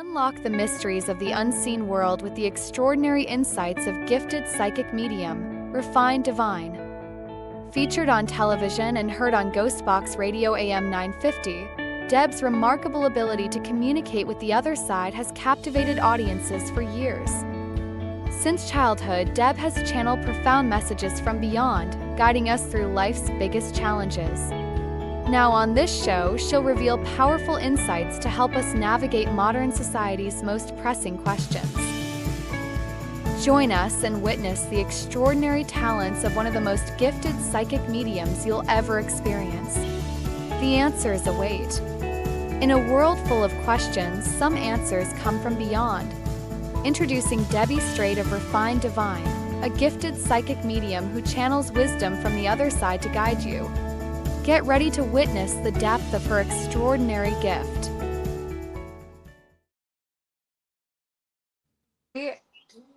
Unlock the mysteries of the unseen world with the extraordinary insights of gifted psychic medium, Refined Divine. Featured on television and heard on Ghostbox Radio AM 950, Deb's remarkable ability to communicate with the other side has captivated audiences for years. Since childhood, Deb has channeled profound messages from beyond, guiding us through life's biggest challenges. Now on this show, she'll reveal powerful insights to help us navigate modern society's most pressing questions. Join us and witness the extraordinary talents of one of the most gifted psychic mediums you'll ever experience. The answers await. In a world full of questions, some answers come from beyond. Introducing Debbie Straight of Refined Divine, a gifted psychic medium who channels wisdom from the other side to guide you. Get ready to witness the depth of her extraordinary gift. It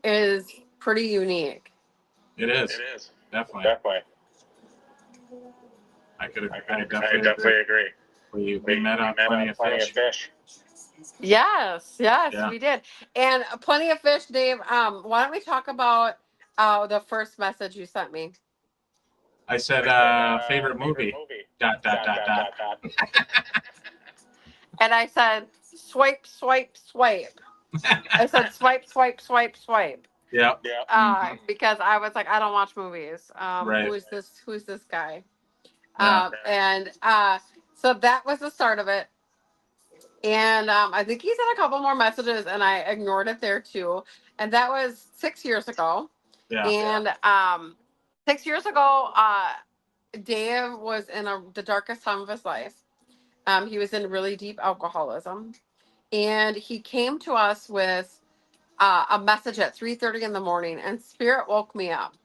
is pretty unique. It is. Definitely. I definitely agree. We met on Plenty of Fish. Yes, Yeah. we did. And Plenty of Fish, Dave, why don't we talk about the first message you sent me? I said favorite movie. ... And I said, swipe. I said, swipe. Yeah. Because I was like, I don't watch movies. Right. Who's this guy? Yeah. So that was the start of it. And I think he sent a couple more messages and I ignored it there too. And that was 6 years ago. Yeah. And 6 years ago, Dave was in the darkest time of his life. He was in really deep alcoholism. And he came to us with a message at 3:30 in the morning, and Spirit woke me up.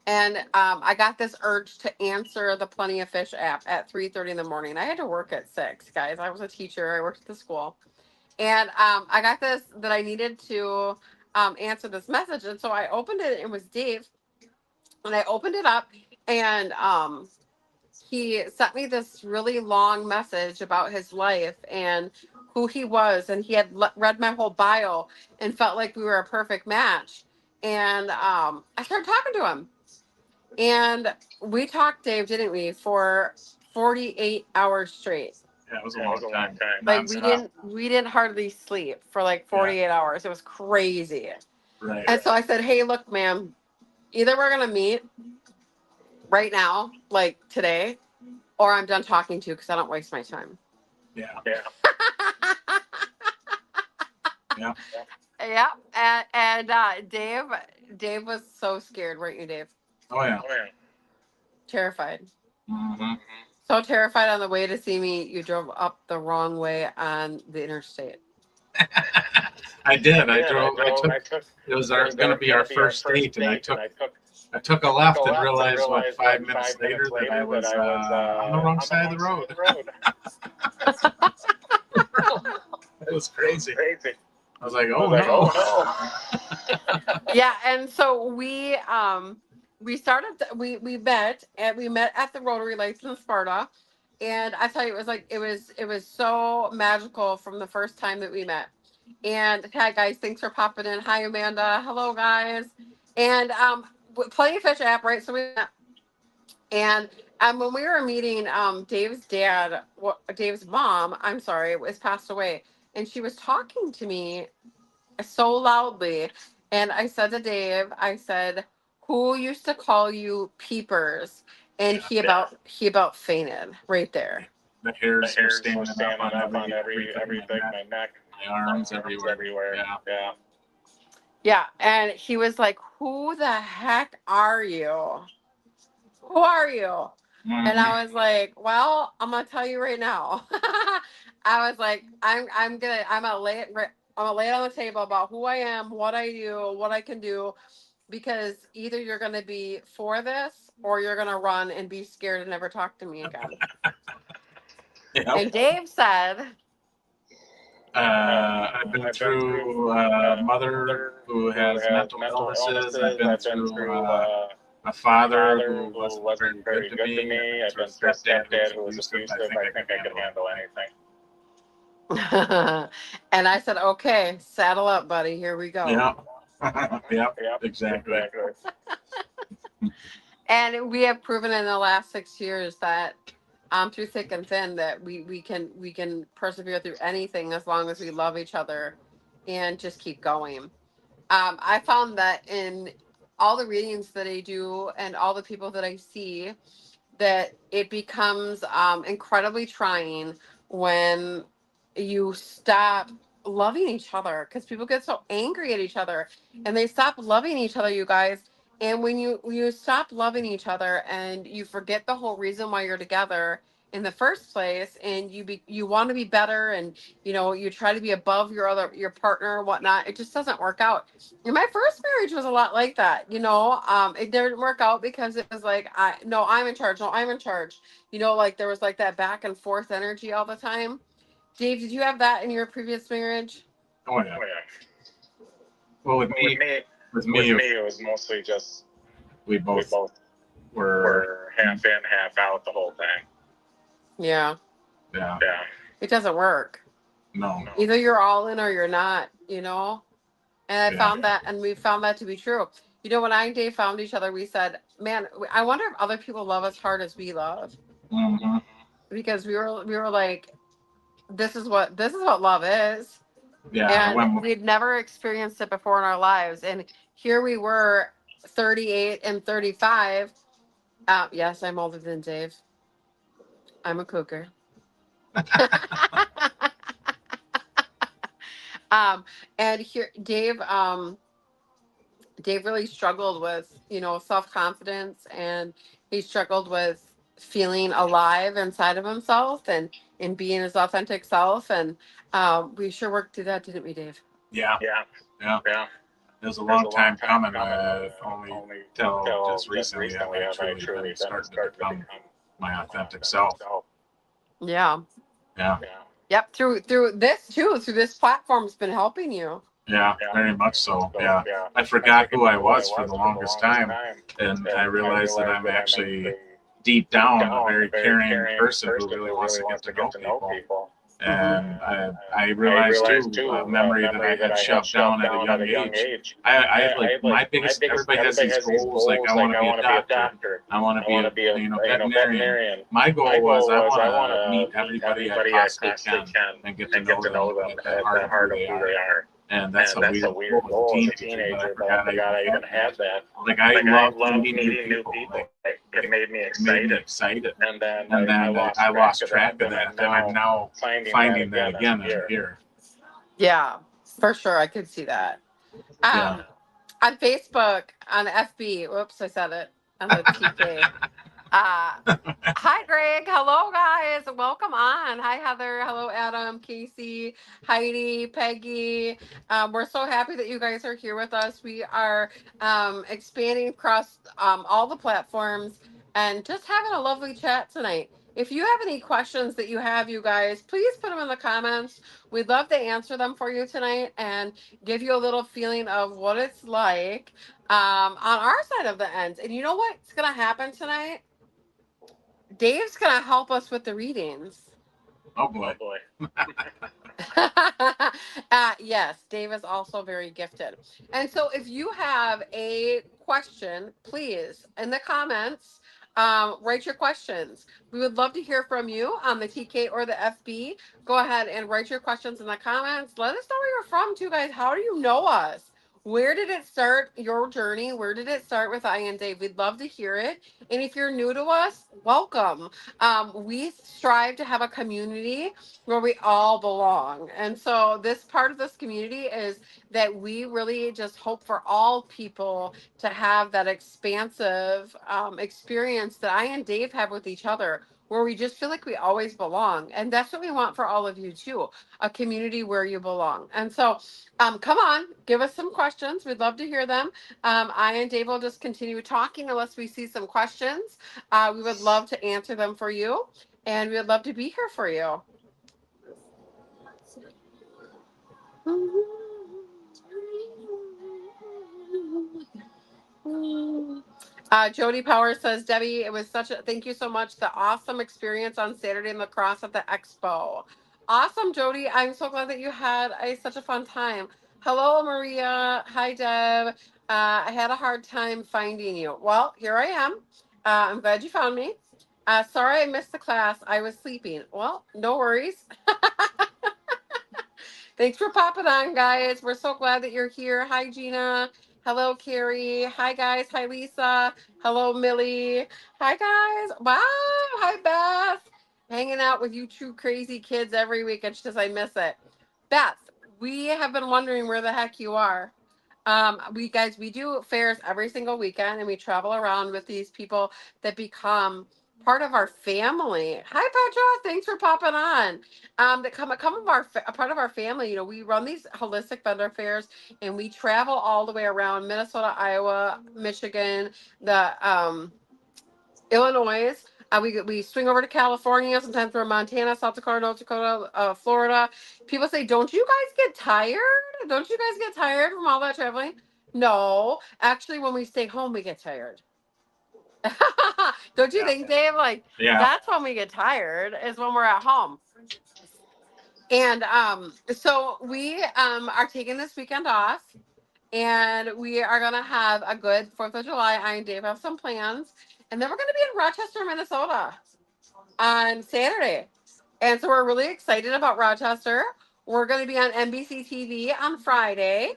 And I got this urge to answer the Plenty of Fish app at 3:30 in the morning. I had to work at 6, guys. I was a teacher. I worked at the school. And I got this that I needed to answer this message. And so I opened it. It was Dave. And I opened it up, and he sent me this really long message about his life and who he was. And he had read my whole bio and felt like we were a perfect match. And I started talking to him. And we talked, Dave, didn't we, for 48 hours straight. Yeah, it was a long time. Like we didn't hardly sleep for like 48 hours. It was crazy. Right. And so I said, hey, look, ma'am, either we're going to meet right now, like today, or I'm done talking to you because I don't waste my time. Yeah. Yeah. And Dave was so scared, weren't you, Dave? Oh, yeah. Terrified. Mm-hmm. So terrified on the way to see me, you drove up the wrong way on the interstate. I did. I took. It was going to be our first date, and I took a left and realized, 5 minutes later that I was on the wrong side of the road. It was crazy. I was like, oh no. Yeah, and so we met at the Rotary Lights in Sparta, and I tell you, it was so magical from the first time that we met. And hi guys, thanks for popping in. Hi Amanda, hello guys. And Plenty of Fish app, right? So we met, and when we were meeting, Dave's mom, I'm sorry, was passed away, and she was talking to me so loudly, and I said to Dave, I said, who used to call you peepers? And he about fainted right there. The hairs were standing up on everything, my neck, my arms, everywhere. Yeah, and he was like, who the heck are you? Who are you? Mm-hmm. And I was like, well, I'm gonna tell you right now. I was like, I'm gonna lay it on the table about who I am, what I do, what I can do, because either you're gonna be for this or you're gonna run and be scared and never talk to me again. Yep. And Dave said, I've been through a mother who has mental illnesses. I've been through a father who wasn't very good to me. I've been through a stepdad who was abusive. I think I can handle anything. And I said, okay, saddle up, buddy. Here we go. Yeah. Yep. Exactly. And we have proven in the last 6 years that through thick and thin that we can persevere through anything as long as we love each other and just keep going. I found that in all the readings that I do and all the people that I see, that it becomes incredibly trying when you stop loving each other, because people get so angry at each other and they stop loving each other, you guys. And when you stop loving each other and you forget the whole reason why you're together in the first place, and you want to be better, and you try to be above your partner or whatnot, it just doesn't work out. And my first marriage was a lot like that. It didn't work out because it was like, I'm in charge. No, I'm in charge. Like there was like that back and forth energy all the time. Dave, did you have that in your previous marriage? Oh yeah. Well, with me, it was mostly just we both were half in, half out the whole time. Yeah. Yeah. It doesn't work. No. Either you're all in or you're not, And I found that, and we found that to be true. When I and Dave found each other, we said, man, I wonder if other people love as hard as we love. Mm-hmm. Because we were like, this is what love is. Yeah. And we'd never experienced it before in our lives. And here we were, 38 and 35. Yes, I'm older than Dave. I'm a cougar. And here, Dave really struggled with, self-confidence, and he struggled with feeling alive inside of himself and being his authentic self. And we sure worked through that, didn't we, Dave? Yeah. It was a long time coming. Only till just recently have I truly been starting to become my authentic self. Yeah. Yeah. Yep. Through this too. Through this platform's been helping you. Yeah, very much so. Yeah. I forgot who I was for the longest time, and I realized that I'm actually deep down a very caring person who really wants to get to know people. And I realized too a memory that I had shoved down at a young age. I like my biggest. Everybody has these goals. Like I want to be a doctor. I want to be a veterinarian. My goal was I want to meet everybody I possibly can and get to know them at the heart of who they are. And that's a weird goal as a teenager, but I forgot I even had that. Like I love meeting new people. Like, it made me excited. And then I lost track of that. And I'm now finding that again here. Yeah, for sure. I could see that. On Facebook, on FB. Whoops, I said it. On the TK. Hi, Greg. Hello, guys. Welcome on. Hi, Heather. Hello, Adam, Casey, Heidi, Peggy. We're so happy that you guys are here with us. We are expanding across all the platforms and just having a lovely chat tonight. If you have any questions that you have, you guys, please put them in the comments. We'd love to answer them for you tonight and give you a little feeling of what it's like on our side of the ends. And you know what's going to happen tonight? Dave's going to help us with the readings. Oh, boy. Yes, Dave is also very gifted. And so if you have a question, please, in the comments, write your questions. We would love to hear from you on the TK or the FB. Go ahead and write your questions in the comments. Let us know where you're from, too, guys. How do you know us? Where did it start, your journey? Where did it start with I and Dave? We'd love to hear it. And if you're new to us, welcome. We strive to have a community where we all belong. And so this part of this community is that we really just hope for all people to have that expansive experience that I and Dave have with each other, where we just feel like we always belong. And that's what we want for all of you too, a community where you belong. And so come on, give us some questions. We'd love to hear them. I and Dave will just continue talking unless we see some questions. We would love to answer them for you, and we would love to be here for you. Jody Power says, Debbie, it was thank you so much. The awesome experience on Saturday in La Crosse at the expo. Awesome, Jody. I'm so glad that you had such a fun time. Hello, Maria. Hi, Deb. I had a hard time finding you. Well, here I am. I'm glad you found me. Sorry I missed the class. I was sleeping. Well, no worries. Thanks for popping on, guys. We're so glad that you're here. Hi, Gina. Hello, Carrie. Hi, guys. Hi, Lisa. Hello, Millie. Hi, guys. Wow. Hi, Beth. Hanging out with you two crazy kids every week. It's just, I miss it. Beth, we have been wondering where the heck you are. We do fairs every single weekend, and we travel around with these people that become part of our family. Hi, Petra. Thanks for popping on. That come of a part of our family. You know, we run these holistic vendor fairs, and we travel all the way around Minnesota, Iowa, Michigan, the Illinois. We swing over to California. Sometimes we're in Montana, South Dakota, North Dakota, Florida. People say, "Don't you guys get tired? Don't you guys get tired from all that traveling?" No, actually, when we stay home, we get tired. Don't you think, Dave? Like, that's when we get tired, is when we're at home. And so we are taking this weekend off, and we are gonna have a good 4th of July. I and Dave have some plans, and then we're gonna be in Rochester, Minnesota on Saturday. And so we're really excited about Rochester. We're gonna be on NBC TV on Friday,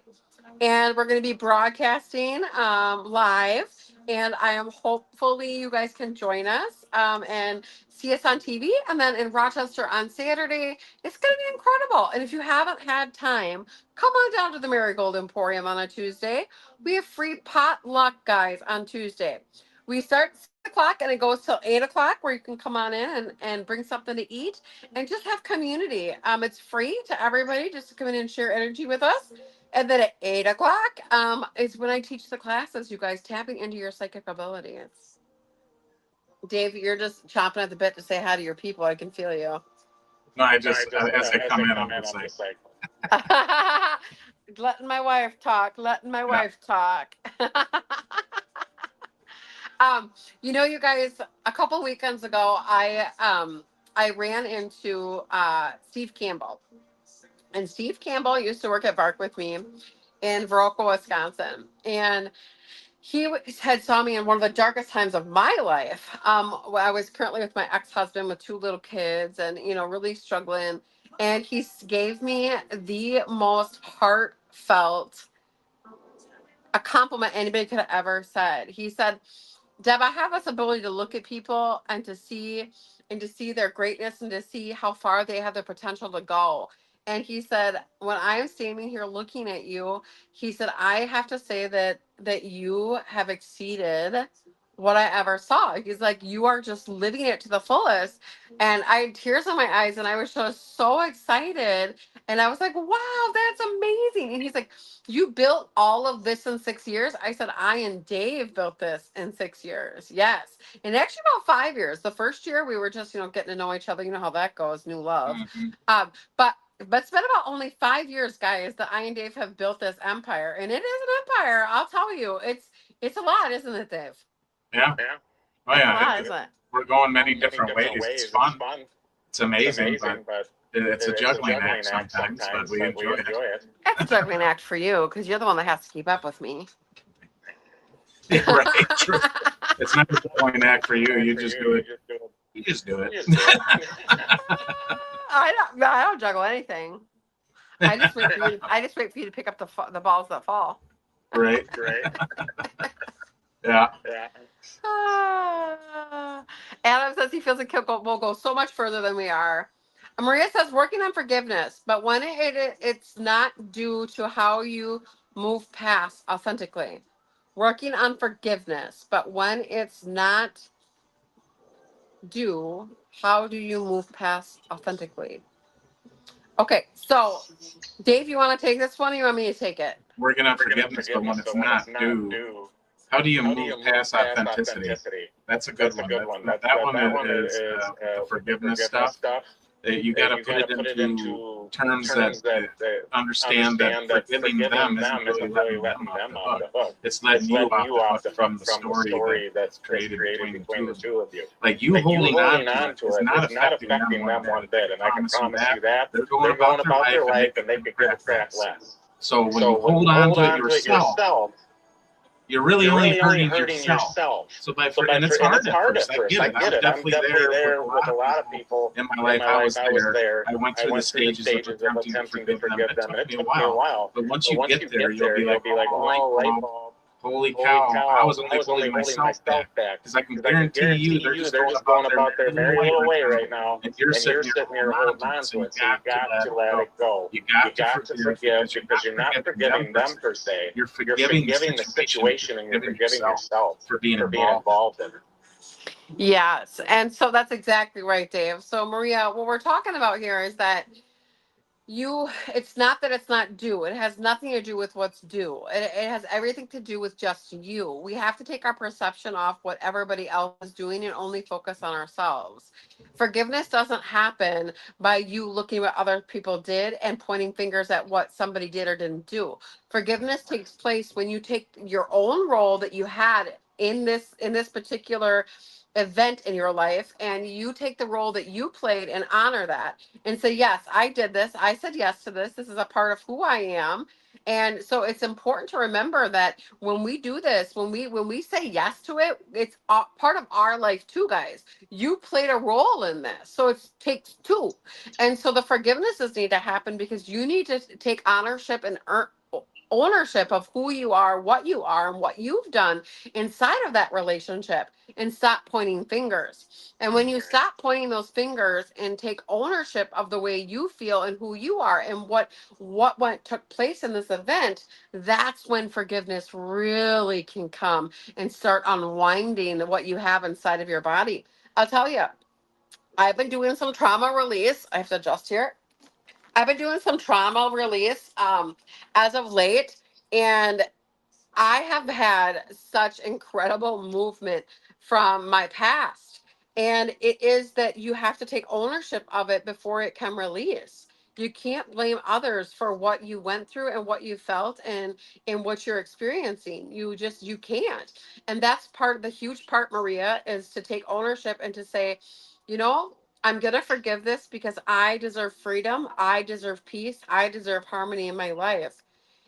and we're going to be broadcasting live. And I am hopefully you guys can join us and see us on TV. And then in Rochester on Saturday, it's going to be incredible. And if you haven't had time, come on down to the Marigold Emporium on a Tuesday. We have free potluck, guys, on Tuesday. We start 6 o'clock and it goes till 8 o'clock, where you can come on in and bring something to eat and just have community. It's free to everybody just to come in and share energy with us. And then at 8 o'clock is when I teach the classes, you guys, tapping into your psychic abilities. Dave, you're just chomping at the bit to say hi to your people. I can feel you. No, I just as they come in, I'm just like, letting my wife talk. You know, you guys, a couple weekends ago, I ran into Steve Campbell. And Steve Campbell used to work at Bark with me in Viroqua, Wisconsin. And he had saw me in one of the darkest times of my life. I was currently with my ex-husband with 2 little kids and, you know, really struggling. And he gave me the most heartfelt a compliment anybody could have ever said. He said, "Deb, I have this ability to look at people and to see their greatness and to see how far they have the potential to go." And he said, "When I'm standing here looking at you," he said, "I have to say that you have exceeded what I ever saw." He's like, "You are just living it to the fullest." And I had tears in my eyes and I was just so excited. And I was like, "Wow, that's amazing." And he's like, "You built all of this in 6 years?" I said, "I and Dave built this in 6 years." Yes. And actually about 5 years. The first year we were just, you know, getting to know each other. You know how that goes, new love. But it's been about only 5 years, guys, that I and Dave have built this empire. And it is an empire. I'll tell you. It's a lot, isn't it, Dave? Yeah. Oh, It's yeah. a lot, isn't it? We're going many different ways. It's fun. It's amazing, but it's a juggling act sometimes, but we enjoy it. It's a juggling act for you because you're the one that has to keep up with me. Yeah, right. True. It's not a juggling act for you. You just do it. You just do it. I don't juggle anything. I just wait for you to pick up the balls that fall. Right. Yeah. Adam says he feels like we'll go so much further than we are. Maria says working on forgiveness, but when it's not due to how you move past authentically. Working on forgiveness, but when it's not due, how do you move past authentically? Okay, so Dave, you want to take this one or you want me to take it? Working on forgiveness, but when it's not due, how do you move past authenticity? That's a good one. That one is the forgiveness stuff. You got to put it into terms that understand that forgiving them isn't really letting them off the hook. It's letting you off the hook from the story that's created between the two of you. Like you holding on to it is not affecting them one bit, and I can promise you that. They're going about their life and they could give a crap less. So when you hold on to it yourself, you're really only hurting yourself. So and it's hard at first. I get it. I'm definitely there with a lot of people in my life. I was there. I went through the stages of attempting to forgive them, and it took me a while. But once you get there, you'll be like, oh, light bulb. Holy cow, I was only holding myself back. Because I can guarantee you they're just going about their merry little way right now. And you're sitting here holding on to it. So you got to let it go. You got to forgive because you're not forgiving them per se. You're forgiving the situation and you're forgiving yourself for being involved in it. Yes. And so that's exactly right, Dave. So Maria, what we're talking about here is that it's not that it's not due. It has nothing to do with what's due. It has everything to do with just you. We have to take our perception off what everybody else is doing and only focus on ourselves. Forgiveness doesn't happen by you looking at what other people did and pointing fingers at what somebody did or didn't do. Forgiveness takes place when you take your own role that you had in this particular event in your life, and you take the role that you played and honor that and say, yes, I did this. I said yes to this. This is a part of who I am. And so it's important to remember that when we do this, when we say yes to it, it's part of our life too, guys. You played a role in this. So it takes two. And so the forgivenesses need to happen because you need to take ownership and ownership of who you are, and what you've done inside of that relationship, and stop pointing fingers. And when you stop pointing those fingers and take ownership of the way you feel and who you are and what took place in this event, that's when forgiveness really can come and start unwinding what you have inside of your body. I'll tell you, I've been doing some trauma release. I have to adjust here. I've been doing some trauma release as of late, and I have had such incredible movement from my past. And it is that you have to take ownership of it before it can release. You can't blame others for what you went through and what you felt and what you're experiencing. You can't. And that's part of the huge part, Maria, is to take ownership and to say, I'm going to forgive this because I deserve freedom. I deserve peace. I deserve harmony in my life.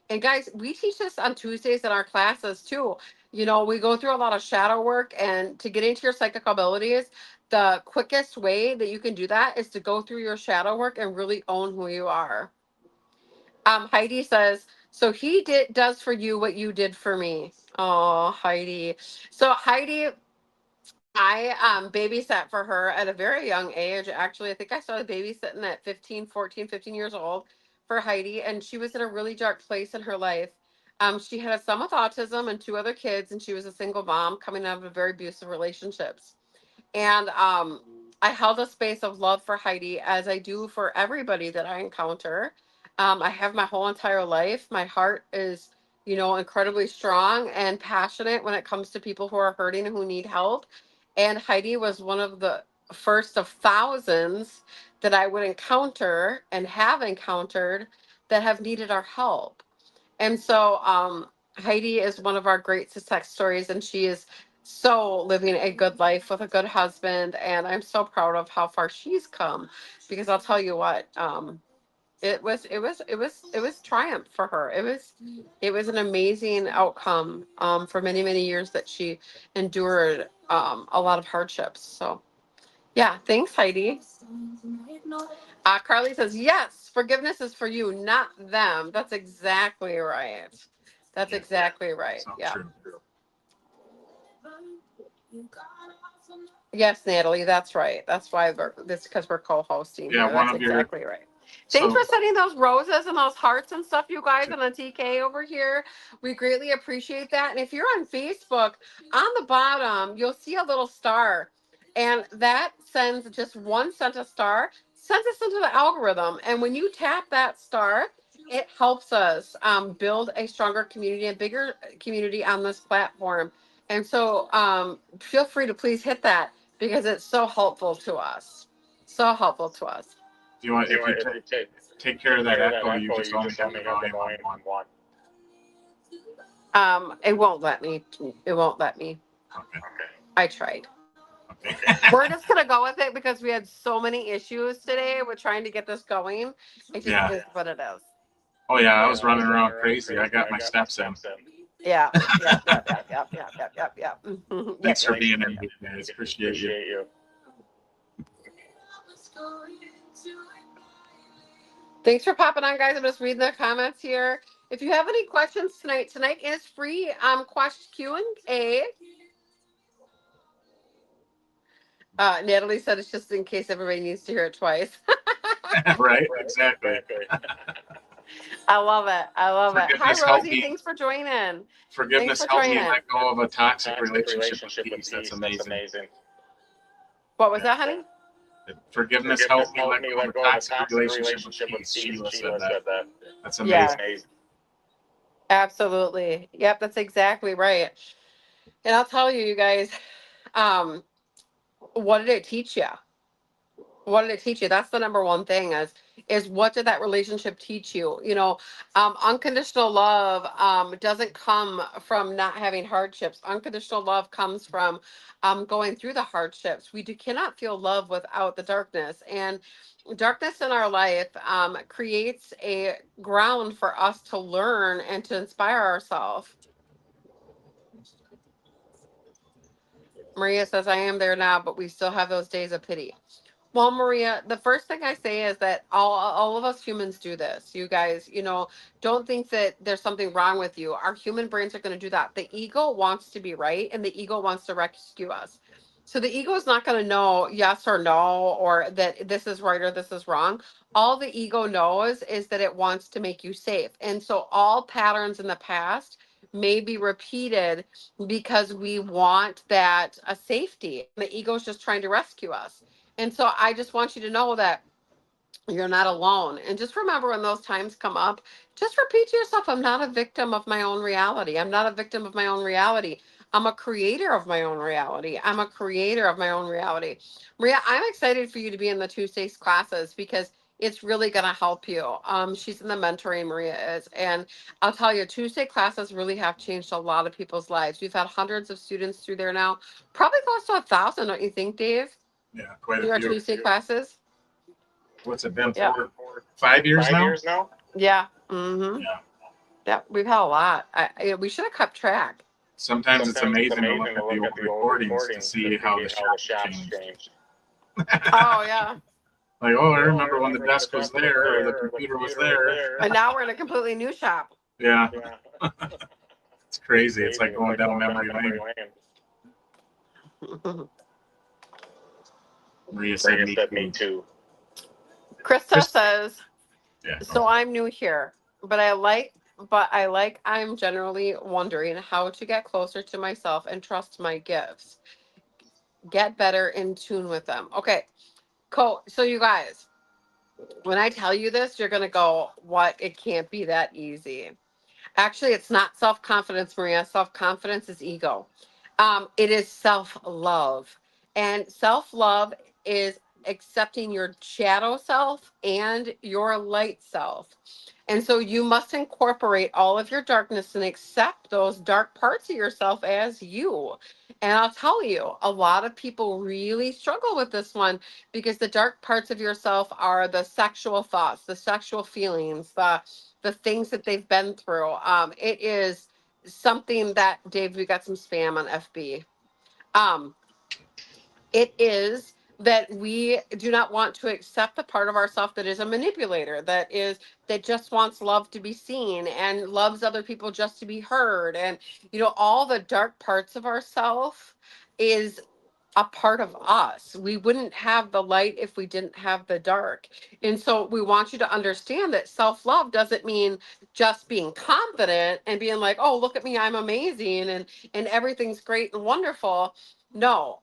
And guys, we teach this on Tuesdays in our classes too. We go through a lot of shadow work, and to get into your psychic abilities, the quickest way that you can do that is to go through your shadow work and really own who you are. Heidi says, so he does for you what you did for me. Oh, Heidi. So Heidi, I babysat for her at a very young age. Actually, I think I started babysitting at 15 years old for Heidi, and she was in a really dark place in her life. She had a son with autism and two other kids, and she was a single mom coming out of a very abusive relationships. And I held a space of love for Heidi, as I do for everybody that I encounter. I have my whole entire life. My heart is, incredibly strong and passionate when it comes to people who are hurting and who need help. And Heidi was one of the first of thousands that I would encounter and have encountered that have needed our help. And so Heidi is one of our great success stories, and she is so living a good life with a good husband. And I'm so proud of how far she's come, because I'll tell you what, it was triumph for her. It was an amazing outcome for many, many years that she endured a lot of hardships. So yeah, thanks, Heidi. Carly says, yes, forgiveness is for you, not them. That's exactly right. That's exactly right. So Yeah. true. Yes, Natalie, that's right. That's why because we're co-hosting. Yeah, here. That's exactly right. Thanks So- for sending those roses and those hearts and stuff, you guys, on the TK over here. We greatly appreciate that. And if you're on Facebook, on the bottom, you'll see a little star. And that sends just 1 cent a star, sends us into the algorithm. And when you tap that star, it helps us build a stronger community, a bigger community on this platform. And so feel free to please hit that, because it's so helpful to us. So helpful to us. if you take care of that echo, you just only have the volume on one. It won't let me. It won't let me. Okay. I tried. Okay. We're just gonna go with it because we had so many issues today with trying to get this going. It just is what it is. Oh yeah, I was running around crazy. I got my steps in. Yeah. Yep. Thanks for being in, guys. Appreciate you. Thanks for popping on, guys. I'm just reading the comments here. If you have any questions tonight is free question Q&A. Natalie said it's just in case everybody needs to hear it twice. Right, exactly. I love it. Hi, Rosie. Thanks for joining. Forgiveness helped me let go of a toxic relationship with peace. That's amazing. What was that, honey? Forgiveness helped me let go of a toxic relationship with peace. Sheila said that. That's amazing. Yeah. Absolutely. Yep, that's exactly right. And I'll tell you, you guys, what did it teach you? What did it teach you? That's the number one thing is what did that relationship teach you? You know, unconditional love doesn't come from not having hardships. Unconditional love comes from going through the hardships. We cannot feel love without the darkness. And darkness in our life creates a ground for us to learn and to inspire ourselves. Maria says, I am there now, but we still have those days of pity. Well, Maria, the first thing I say is that all of us humans do this. You guys, you know, don't think that there's something wrong with you. Our human brains are going to do that. The ego wants to be right, and the ego wants to rescue us. So the ego is not going to know yes or no, or that this is right or this is wrong. All the ego knows is that it wants to make you safe. And so all patterns in the past may be repeated because we want that a safety. The ego is just trying to rescue us. And so I just want you to know that you're not alone. And just remember when those times come up, just repeat to yourself, I'm not a victim of my own reality. I'm not a victim of my own reality. I'm a creator of my own reality. I'm a creator of my own reality. Maria, I'm excited for you to be in the Tuesdays classes because it's really going to help you. She's in the mentoring, Maria is. And I'll tell you, Tuesday classes really have changed a lot of people's lives. We've had hundreds of students through there now, probably close to 1,000, don't you think, Dave? Yeah, quite a Your few. Tuesday classes? What's it been? 5 years now? Yeah. Mm-hmm. Yeah, we've had a lot. We should have kept track. Sometimes it's amazing to look at the old recordings to see how the shop changed. Oh, yeah. Like, I remember when the desk was there or the computer was there. And now we're in a completely new shop. Yeah. It's crazy. It's like going down memory lane. Maria said me too. Krista says, so I'm new here, but I'm generally wondering how to get closer to myself and trust my gifts. Get better in tune with them. Okay, cool. So you guys, when I tell you this, you're going to go, what? It can't be that easy. Actually, it's not self-confidence, Maria. Self-confidence is ego. It is self-love. And self-love is accepting your shadow self and your light self. And so you must incorporate all of your darkness and accept those dark parts of yourself as you. And I'll tell you, a lot of people really struggle with this one because the dark parts of yourself are the sexual thoughts, the sexual feelings, the things that they've been through. It is something that, Dave, we got some spam on FB. It is that we do not want to accept the part of ourselves that is a manipulator, that just wants love to be seen and loves other people just to be heard. And, you know, all the dark parts of ourselves is a part of us. We wouldn't have the light if we didn't have the dark. And so we want you to understand that self-love doesn't mean just being confident and being like, oh, look at me, I'm amazing and everything's great and wonderful. No,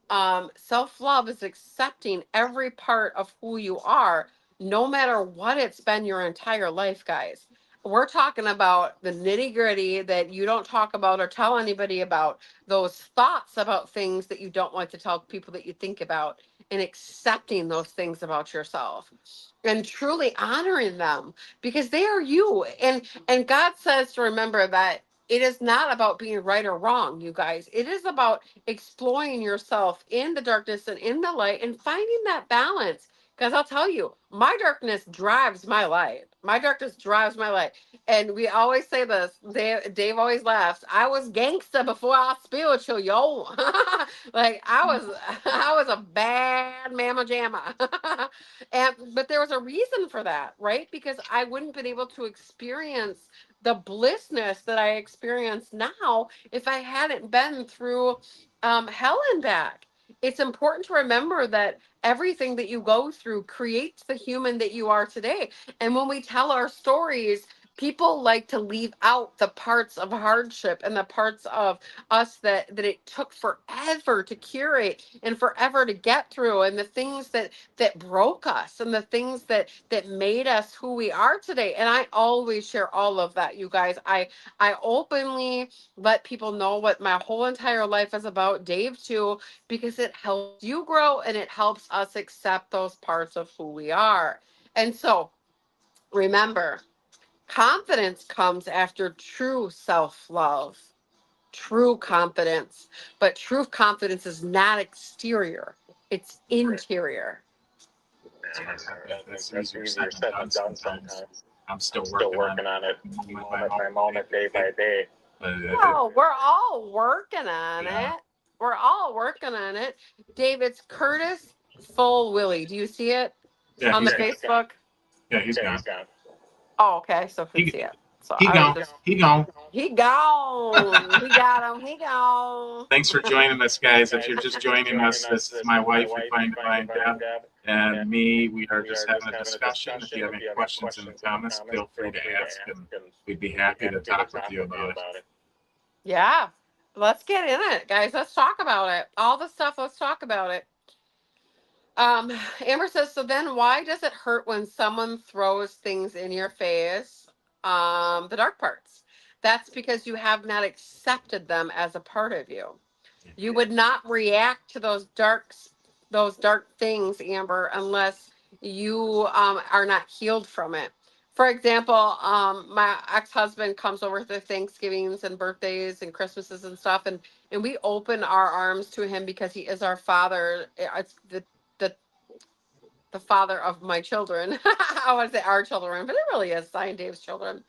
self-love is accepting every part of who you are, no matter what it's been your entire life, guys. We're talking about the nitty gritty that you don't talk about or tell anybody about, those thoughts about things that you don't want to tell people that you think about. and accepting those things about yourself and truly honoring them because they are you. And God says to remember that it is not about being right or wrong, you guys. It is about exploring yourself in the darkness and in the light and finding that balance. Because I'll tell you, my darkness drives my light. My darkness drives my light. And we always say this. Dave always laughs. I was gangster before I was spiritual, yo. Like I was a bad mama jamma. And but there was a reason for that, right? Because I wouldn't been able to experience the blissness that I experience now if I hadn't been through hell and back. It's important to remember that everything that you go through creates the human that you are today. And when we tell our stories, people like to leave out the parts of hardship and the parts of us that it took forever to curate and forever to get through, and the things that broke us and the things that made us who we are today. And I always share all of that, you guys. I openly let people know what my whole entire life is about, Dave too, because it helps you grow and it helps us accept those parts of who we are. And so remember, confidence comes after true self-love, true confidence. But true confidence is not exterior, it's interior. That's easier said than done sometimes. I'm still working on it moment by moment, day by day. Well, we're all working on Yeah. it. We're all working on it. Dave, it's Curtis Full Willie. Do you see it Yeah, on the he's Facebook? Yeah, he's gone. Oh, okay. So can He, see it. So he I gone. was just He gone. he gone. He got him. He gone. Thanks for joining us, guys. If you're just joining us, this is my wife, Refined Divine Deb, and me. We are just having a discussion. If you have any questions in the comments, feel free to ask, and we'd be happy to talk with you about it. Yeah. Let's get in it, guys. Let's talk about it. All the stuff, let's talk about it. Amber says, so then why does it hurt when someone throws things in your face? The dark parts. That's because you have not accepted them as a part of you. You would not react to those dark things, Amber, unless you are not healed from it. For example, my ex-husband comes over to Thanksgivings and birthdays and Christmases and stuff, and we open our arms to him because he is our father. It's the the father of my children. I want to say our children, but it really is Zion Dave's children.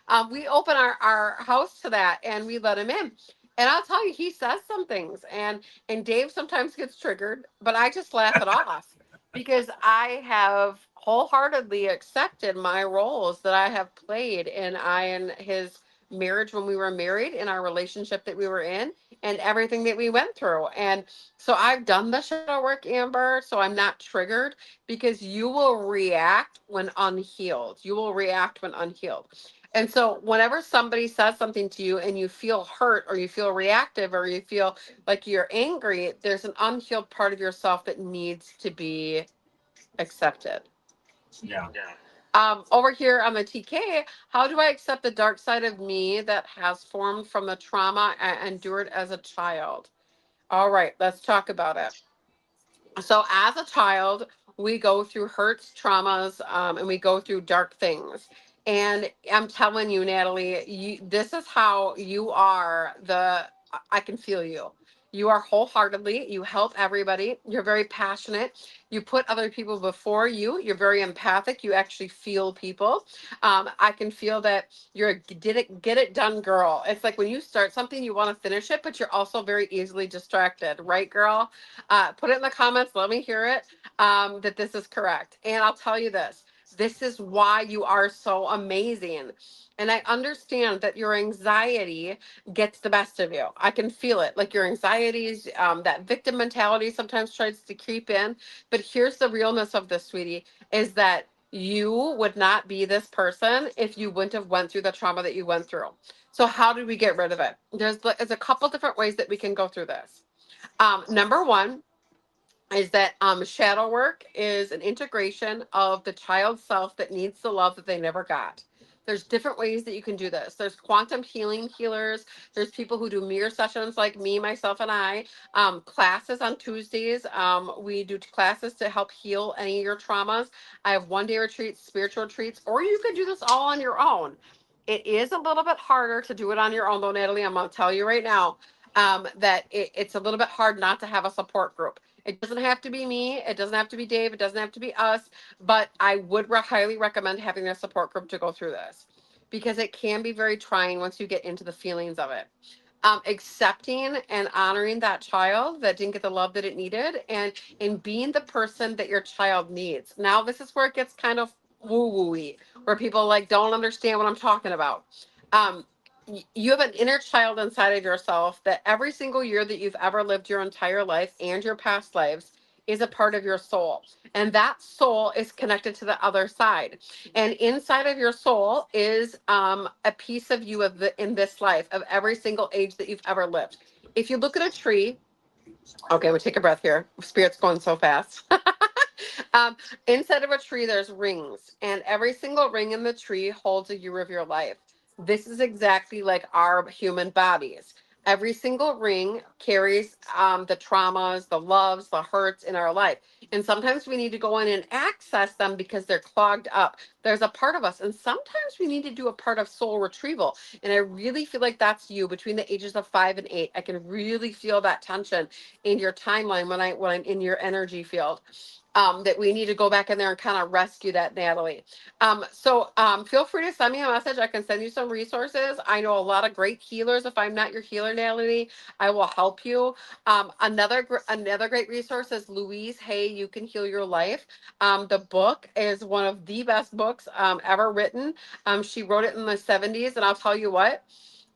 Yeah. We open our house to that and we let him in. And I'll tell you, he says some things, and Dave sometimes gets triggered, but I just laugh it off because I have wholeheartedly accepted my roles that I have played in I and his marriage when we were married, in our relationship that we were in, and everything that we went through. And so I've done the shadow work, Amber, so I'm not triggered because you will react when unhealed. You will react when unhealed. And so whenever somebody says something to you and you feel hurt or you feel reactive or you feel like you're angry, there's an unhealed part of yourself that needs to be accepted. Yeah. Over here on the TK, how do I accept the dark side of me that has formed from the trauma I endured as a child? All right, let's talk about it. So as a child, we go through hurts, traumas, and we go through dark things. And I'm telling you, Natalie, this is how you are. I can feel you. You are wholeheartedly, you help everybody. You're very passionate. You put other people before you. You're very empathic. You actually feel people. I can feel that you're a get it done girl. It's like when you start something, you want to finish it, but you're also very easily distracted, right, girl? Put it in the comments. Let me hear it, that this is correct. And I'll tell you this. This is why you are so amazing. And I understand that your anxiety gets the best of you. I can feel it. Like your anxieties, that victim mentality sometimes tries to creep in. But here's the realness of this, sweetie, is that you would not be this person if you wouldn't have went through the trauma that you went through. So how do we get rid of it? There's a couple different ways that we can go through this. Number one is that shadow work is an integration of the child self that needs the love that they never got. There's different ways that you can do this. There's quantum healing healers. There's people who do mirror sessions like me, myself, and I. Classes on Tuesdays. We do classes to help heal any of your traumas. I have 1-day retreats, spiritual retreats, or you can do this all on your own. It is a little bit harder to do it on your own, though, Natalie. I'm going to tell you right now that it's a little bit hard not to have a support group. It doesn't have to be me. It doesn't have to be Dave. It doesn't have to be us. But I would highly recommend having a support group to go through this, because it can be very trying once you get into the feelings of it. Accepting and honoring that child that didn't get the love that it needed, and in being the person that your child needs. Now, this is where it gets kind of woo-woo-y, where people like don't understand what I'm talking about. You have an inner child inside of yourself that every single year that you've ever lived your entire life and your past lives is a part of your soul. And that soul is connected to the other side. And inside of your soul is a piece of you in this life of every single age that you've ever lived. If you look at a tree, okay, we'll take a breath here. Spirit's going so fast. Inside of a tree, there's rings, and every single ring in the tree holds a year of your life. This is exactly like our human bodies. Every single ring carries the traumas, the loves, the hurts in our life. And sometimes we need to go in and access them because they're clogged up. There's a part of us, and sometimes we need to do a part of soul retrieval. And I really feel like that's you between the ages of 5 and 8. I can really feel that tension in your timeline when I'm in your energy field. That we need to go back in there and kind of rescue that, Natalie. So feel free to send me a message. I can send you some resources. I know a lot of great healers. If I'm not your healer, Natalie, I will help you. Another great resource is Louise Hay, You Can Heal Your Life. The book is one of the best books ever written. She wrote it in the 70s, and I'll tell you what,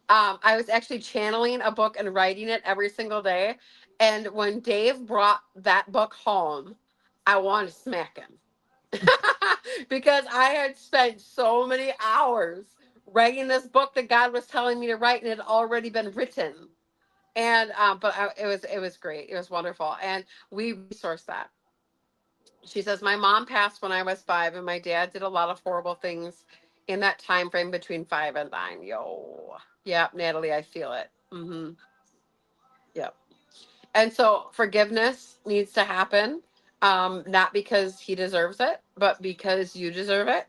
I was actually channeling a book and writing it every single day. And when Dave brought that book home, I wanted to smack him because I had spent so many hours writing this book that God was telling me to write, and it had already been written. And it was great. It was wonderful, and we resourced that. She says, my mom passed when I was 5, and my dad did a lot of horrible things in that time frame between 5 and 9. Yo, yeah, Natalie, I feel it. Yep. And so forgiveness needs to happen, not because he deserves it, but because you deserve it.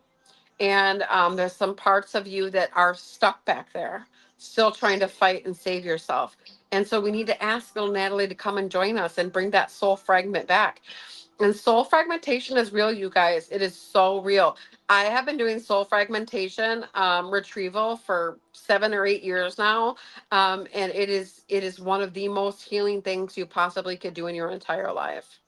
And there's some parts of you that are stuck back there, still trying to fight and save yourself. And so we need to ask little Natalie to come and join us and bring that soul fragment back. And soul fragmentation is real, you guys. It is so real. I have been doing soul fragmentation retrieval for 7 or 8 years now. And it is one of the most healing things you possibly could do in your entire life.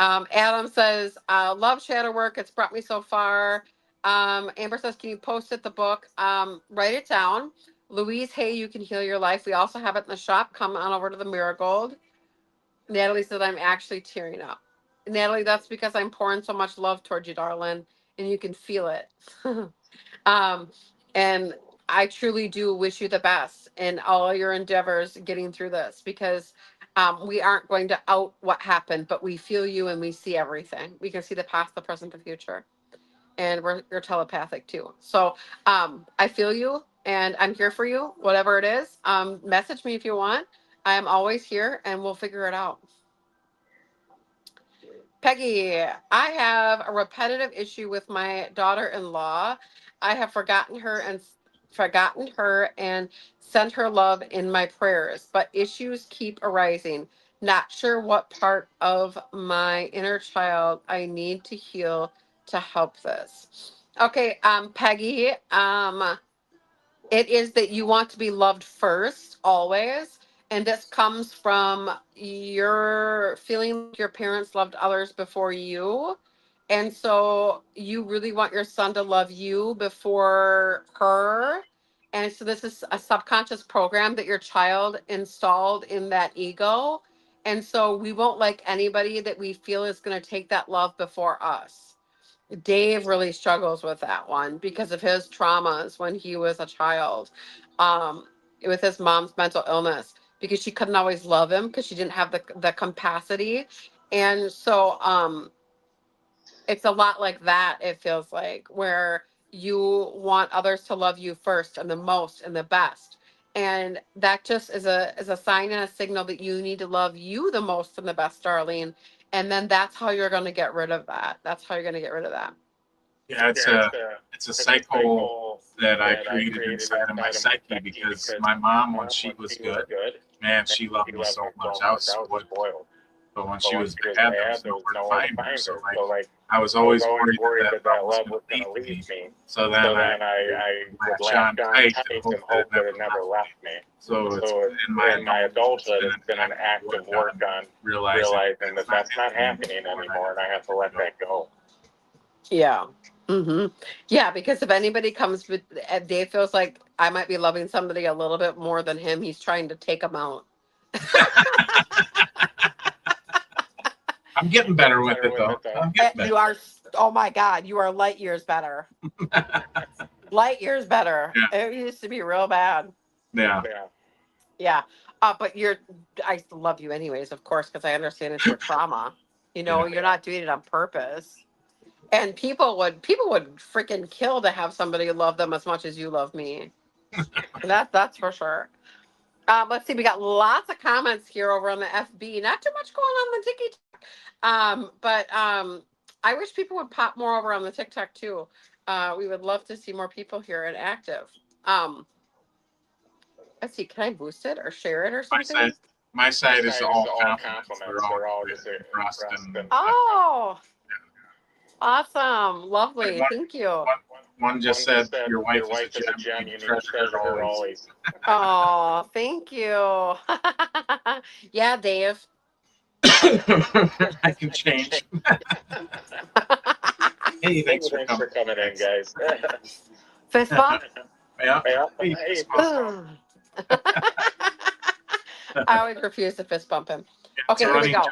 Adam says, love shadow work. It's brought me so far. Amber says, can you post it, the book? Write it down. Louise, hey, You Can Heal Your Life. We also have it in the shop. Come on over to the Marigold. Natalie said, I'm actually tearing up. Natalie, that's because I'm pouring so much love towards you, darling, and you can feel it. And I truly do wish you the best in all your endeavors getting through this, because we aren't going to out what happened, but we feel you and we see everything. We can see the past, the present, the future. And you're telepathic too. So I feel you, and I'm here for you, whatever it is. Message me if you want. I am always here, and we'll figure it out. Peggy, I have a repetitive issue with my daughter-in-law. I have forgotten her and sent her love in my prayers, but issues keep arising. Not sure what part of my inner child I need to heal to help this. Okay, Peggy, it is that you want to be loved first, always. And this comes from your feeling like your parents loved others before you. And so you really want your son to love you before her. And so this is a subconscious program that your child installed in that ego. And so we won't like anybody that we feel is going to take that love before us. Dave really struggles with that one because of his traumas when he was a child, with his mom's mental illness, because she couldn't always love him because she didn't have the capacity. And so it's a lot like that, it feels like, where you want others to love you first and the most and the best. And that just is a sign and a signal that you need to love you the most and the best, Darlene. And then that's how you're going to get rid of that. That's how you're going to get rid of that. Yeah, it's a cycle that I created inside of my psyche because my mom, when she was good, man, she loved me so much. I was spoiled. But when she was bad, there was nowhere to find her. So like, I was always worried that love was going to leave me. So then I would latch on tight and hope that it never left me. So it's in my adulthood, it's been an active work on realizing that that's not happening anymore, and I have to let that go. Yeah. Yeah, because if anybody comes with, Dave feels like I might be loving somebody a little bit more than him, he's trying to take them out. I'm getting better with it, though. You are, oh my God, you are light years better. Light years better. Yeah. It used to be real bad. Yeah. But I love you anyways, of course, because I understand it's your trauma. You're not doing it on purpose. And people would freaking kill to have somebody love them as much as you love me. That's for sure. Let's see, we got lots of comments here over on the FB. Not too much going on the TikTok. But I wish people would pop more over on the TikTok too. We would love to see more people here and active. Let's see, can I boost it or share it or something? My side is all compliments. They're all just trust and. Oh. Awesome. Lovely. Thank you. One just said, your wife is a gem. You treasure her always. Oh, thank you. Yeah, Dave. I can change. Hey, thanks for coming in, guys. Fist bump? Yeah. Hey, fist bump. I always refuse to fist bump him. Okay, here we go.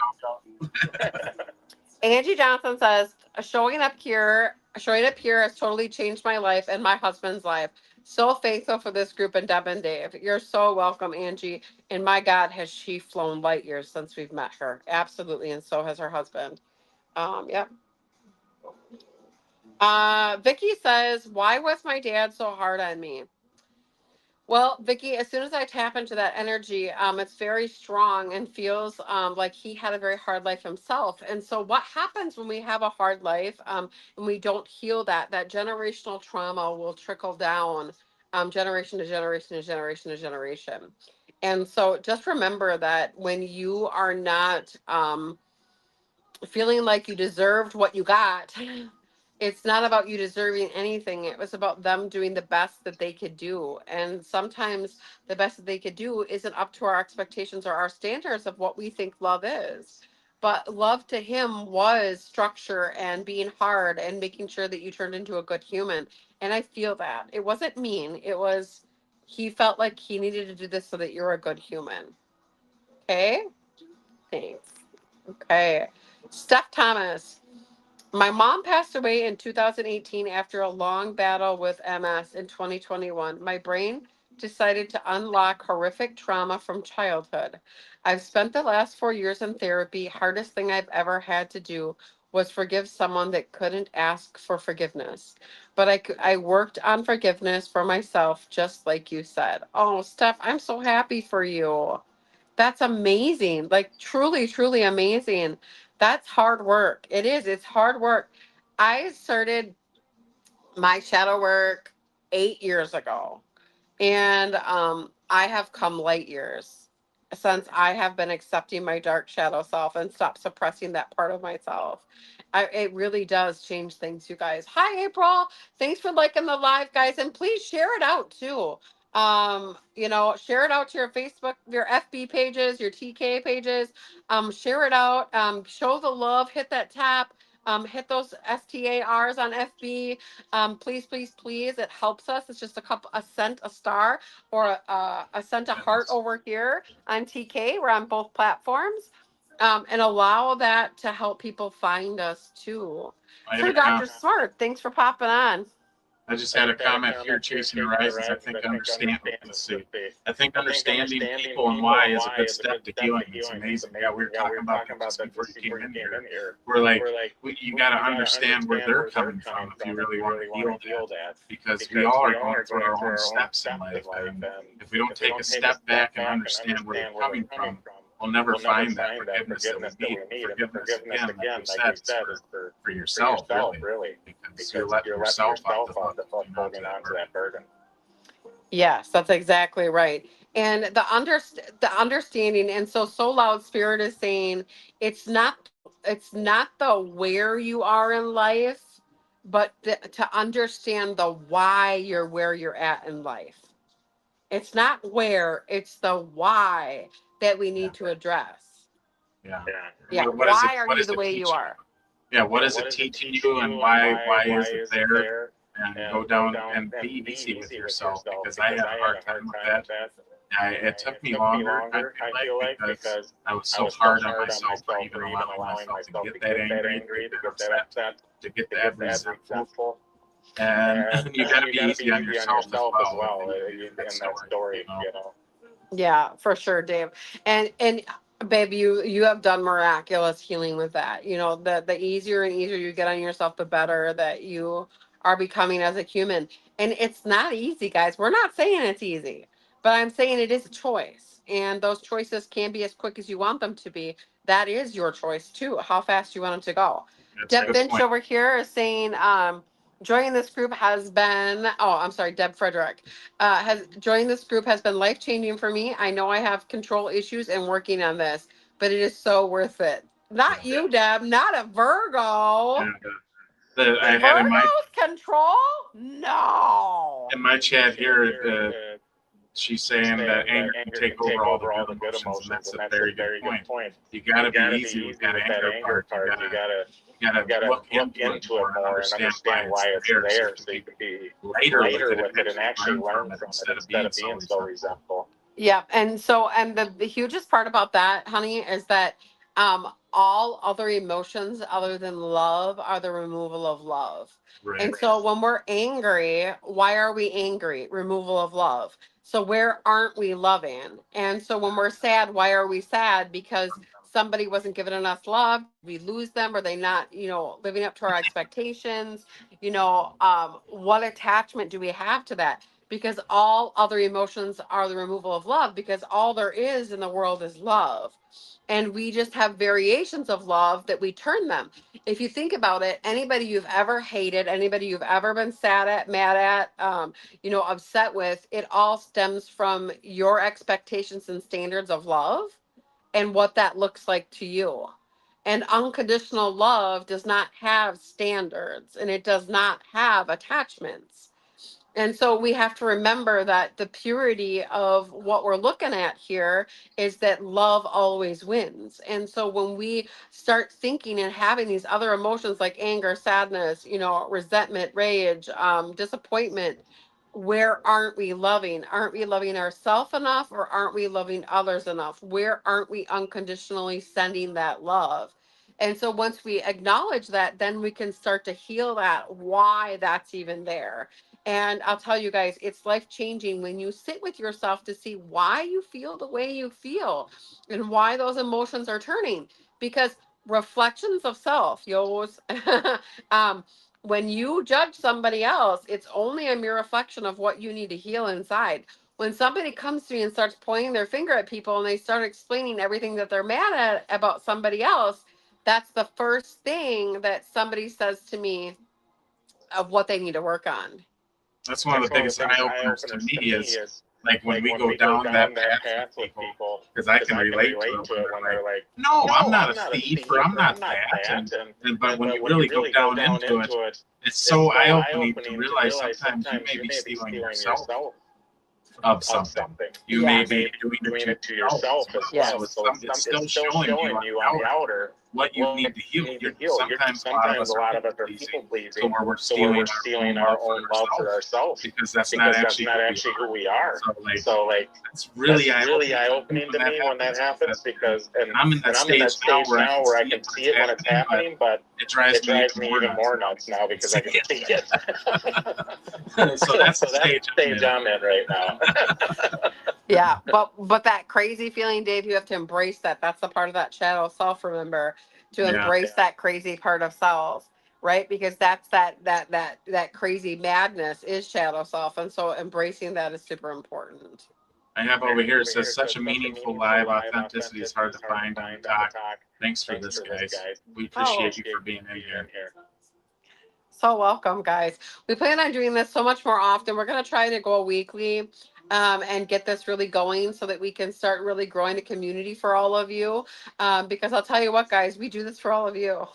Angie Johnson says, showing up here has totally changed my life and my husband's life. So faithful for this group and Deb and Dave. You're so welcome, Angie. And my God, has she flown light years since we've met her. Absolutely. And so has her husband. Yep. Vicky says, why was my dad so hard on me? Well, Vicky, as soon as I tap into that energy, it's very strong and feels like he had a very hard life himself. And so what happens when we have a hard life and we don't heal that generational trauma will trickle down generation to generation to generation to generation. And so just remember that when you are not feeling like you deserved what you got, it's not about you deserving anything. It was about them doing the best that they could do. And sometimes the best that they could do isn't up to our expectations or our standards of what we think love is. But love to him was structure and being hard and making sure that you turned into a good human. And I feel that. It wasn't mean. It was, he felt like he needed to do this so that you're a good human. Okay? Thanks. Okay. Steph Thomas. My mom passed away in 2018 after a long battle with MS in 2021. My brain decided to unlock horrific trauma from childhood. I've spent the last 4 years in therapy. Hardest thing I've ever had to do was forgive someone that couldn't ask for forgiveness. But I worked on forgiveness for myself, just like you said. Oh, Steph, I'm so happy for you. That's amazing. Like truly, truly amazing. That's hard work. It is. It's hard work. I started my shadow work 8 years ago. And I have come light years since I have been accepting my dark shadow self and stop suppressing that part of myself. It really does change things, you guys. Hi, April. Thanks for liking the live, guys. And please share it out too. Share it out to your Facebook, your FB pages, your TK pages. Share it out. Show the love. Hit that tap. Hit those STARs on FB. Please, please, please. It helps us. It's just a cent a star or a cent a heart over here on TK. We're on both platforms. And allow that to help people find us too. So Dr. Smart, thanks for popping on. I just had a comment here. Chasing horizons. I think understanding people and why is a good step to healing. It's amazing. Yeah, we were talking about that just before you came in here. We're like, you got to understand where they're coming from if you really want to heal that, because we all are going through our own steps in life, and if we don't take a step back and understand where they're coming from, we'll never find that forgiveness that we need. Forgiveness, again, like you said, is for yourself, really, because you're letting yourself off the hook holding on to that burden. Yes, that's exactly right. And the understanding, and so loud spirit is saying it's not the where you are in life, but to understand the why you're where you're at in life. It's not where, it's the why that we need to address. Yeah. Why are you the way you are? Yeah. What is it teaching you, and why is it there? And go down and be easy with yourself, because I had a hard time with that. It took me longer, I feel like, because I was so hard on myself for even allowing myself to get that angry, to get upset, to get that resentful. And you got to be easy on yourself as well in that story, you know. Yeah, for sure, Dave. And babe, you have done miraculous healing with that. You know, the easier and easier you get on yourself, the better that you are becoming as a human. And it's not easy, guys. We're not saying it's easy, but I'm saying it is a choice. And those choices can be as quick as you want them to be. That is your choice too, how fast you want them to go. Deb Finch over here is saying, joining this group has been, Deb Frederick, has joined this group has been life-changing for me. I know I have control issues and working on this, but it is so worth it. Not you, Deb, not a Virgo. I had in my control? No. In my chat here, she's saying that anger can take over all the good emotions, and that's a very good point. You got to be easy with that anger part. You gotta look into it more and understand why it's there, so you can be later with it and actually learn from it instead of being so resentful. Yeah, and the hugest part about that, honey, is that all other emotions other than love are the removal of love. Right. And so when we're angry, why are we angry? Removal of love. So where aren't we loving? And so when we're sad, why are we sad? Because somebody wasn't giving us love. We lose them, or they not, living up to our expectations. What attachment do we have to that? Because all other emotions are the removal of love, because all there is in the world is love. And we just have variations of love that we turn them. If you think about it, anybody you've ever hated, anybody you've ever been sad at, mad at, upset with, it all stems from your expectations and standards of love and what that looks like to you. And unconditional love does not have standards, and it does not have attachments. And so we have to remember that the purity of what we're looking at here is that love always wins. And so when we start thinking and having these other emotions like anger, sadness, resentment, rage, disappointment, where aren't we loving? Aren't we loving ourselves enough, or aren't we loving others enough? Where aren't we unconditionally sending that love? And so once we acknowledge that, then we can start to heal that, why that's even there. And I'll tell you guys, it's life-changing when you sit with yourself to see why you feel the way you feel and why those emotions are turning. Because reflections of self, when you judge somebody else, it's only a mere reflection of what you need to heal inside. When somebody comes to me and starts pointing their finger at people and they start explaining everything that they're mad at about somebody else, that's the first thing that somebody says to me of what they need to work on. That's one of the biggest eye-openers to me is like when we go down that path with people, because I can relate to it when they're like, no, I'm not a thief, or I'm not that. But when you really go down into it, it's so eye-opening to realize sometimes you may be stealing yourself of something. You may be doing it to yourself as well. So it's still showing you on the outer what you need to heal. Sometimes a lot of us are people pleasing, so where we're stealing our own love for ourselves because that's not actually who we are. So like it's really eye-opening to me when that happens because and I'm in that stage now where I can see it when it's happening, but it drives me even more nuts now because I can see it. So that's the stage I'm in right now. Yeah, but that crazy feeling, Dave, you have to embrace that. That's the part of that shadow self. Remember to embrace that crazy part of self, right? Because that's that crazy madness is shadow self, and so embracing that is super important. I have over here, it says such a meaningful live authenticity is hard to find on the talk. Thanks for this, guys. We appreciate you for being in here. So welcome, guys. We plan on doing this so much more often. We're going to try to go weekly and get this really going so that we can start really growing a community for all of you. Because I'll tell you what, guys, we do this for all of you.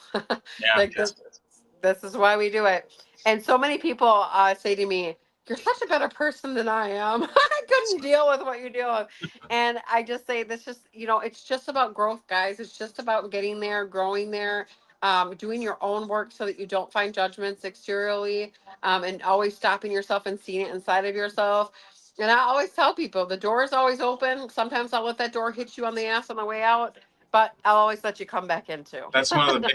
Like this is why we do it. And so many people say to me, you're such a better person than I am. I couldn't deal with what you're dealing with. And I just say, this just, it's just about growth, guys. It's just about getting there, growing there, doing your own work so that you don't find judgments exteriorly, and always stopping yourself and seeing it inside of yourself. And I always tell people the door is always open. Sometimes I'll let that door hit you on the ass on the way out, but I'll always let you come back into. That's one of the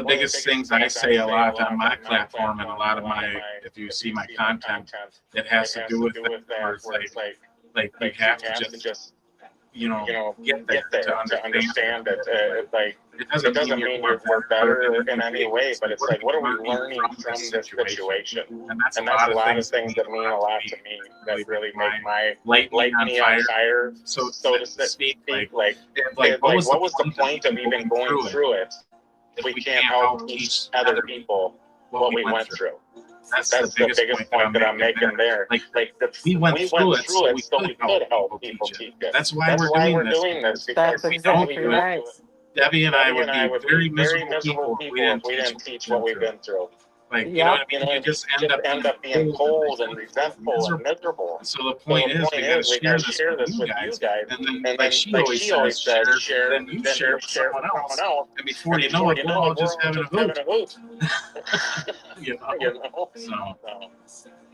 biggest things I say a lot on my platform and a lot of my, if you see my content, it has to do with that, where it's like you have to just get there to understand that it doesn't mean you're better in any way, but it's like, what are we learning from this situation? And that's a lot of things that mean a lot to me, that really make my light me on fire, so to speak. Like what was the point of even going through it if we can't help teach other people what we went through? That's the biggest point that I'm making there. We went through it so we could help people teach it. That's why we're doing this. That's exactly right. Debbie and I would be very miserable people if we didn't teach what we've been through. Like, you know what I mean? You just end up being cold and resentful and miserable. So the point is, we gotta share this with you guys. And then, like she always says, share, then you share with someone else. And before you know it, we're all just having a hoot. So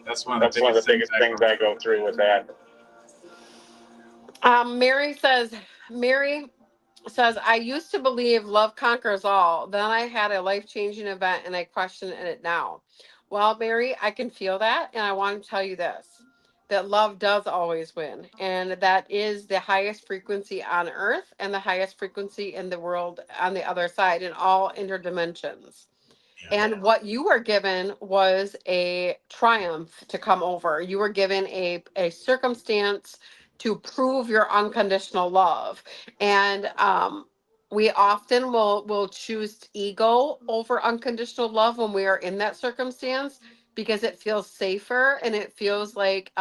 that's one of the biggest things I go through with that. Mary says, I used to believe love conquers all. Then I had a life-changing event and I question it now. Well, Mary, I can feel that. And I want to tell you this, that love does always win. And that is the highest frequency on earth and the highest frequency in the world on the other side in all interdimensions. And what you were given was a triumph to come over. You were given a circumstance to prove your unconditional love. And we often will choose ego over unconditional love when we are in that circumstance because it feels safer and it feels like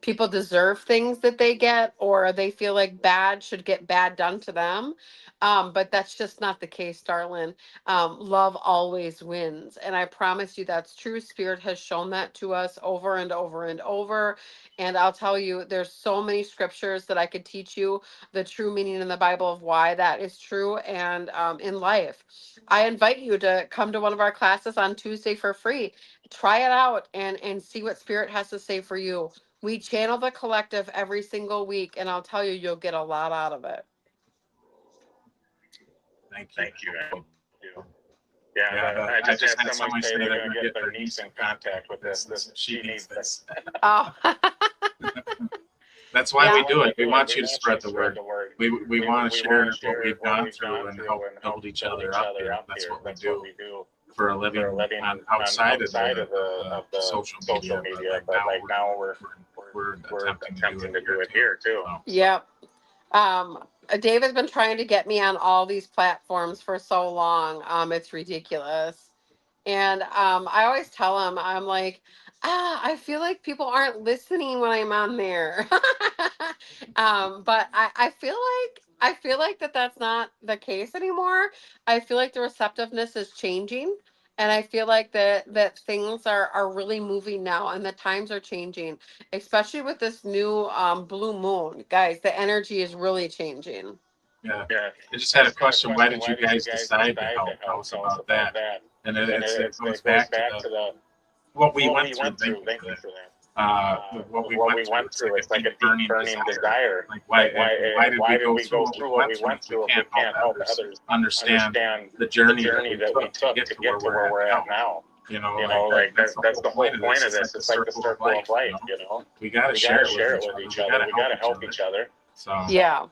people deserve things that they get, or they feel like bad should get bad done to them. But that's just not the case, darling. Love always wins. And I promise you that's true. Spirit has shown that to us over and over and over. And I'll tell you, there's so many scriptures that I could teach you the true meaning in the Bible of why that is true and in life. I invite you to come to one of our classes on Tuesday for free. Try it out and see what Spirit has to say for you. We channel the collective every single week, and I'll tell you, you'll get a lot out of it. Thank you. Yeah, I just had someone say they're going to get their niece in contact with this. She needs this. Oh. That's why we do it. We want you to spread the word. We want to share what we've gone through and help build each other up. And that's what we do for a living outside of the social media. But like now we're attempting to do it here too. Yep. Dave has been trying to get me on all these platforms for so long. It's ridiculous. And I always tell him, I'm like, I feel like people aren't listening when I'm on there. But I feel like that's not the case anymore. I feel like the receptiveness is changing. And I feel like that things are really moving now and the times are changing, especially with this new blue moon. Guys, the energy is really changing. Yeah. I just had a question. Why did you guys decide to help? Tell us about that. And it goes back to what we went through. Thank you for that. What we went through, it's like a deep burning desire. Like why did we go through what we went through? We can't help others understand the journey that we took to get to where we're at now. Like that's the whole point of this. It's like the circle of life. We gotta share it with each other. We gotta help each other. So Yeah.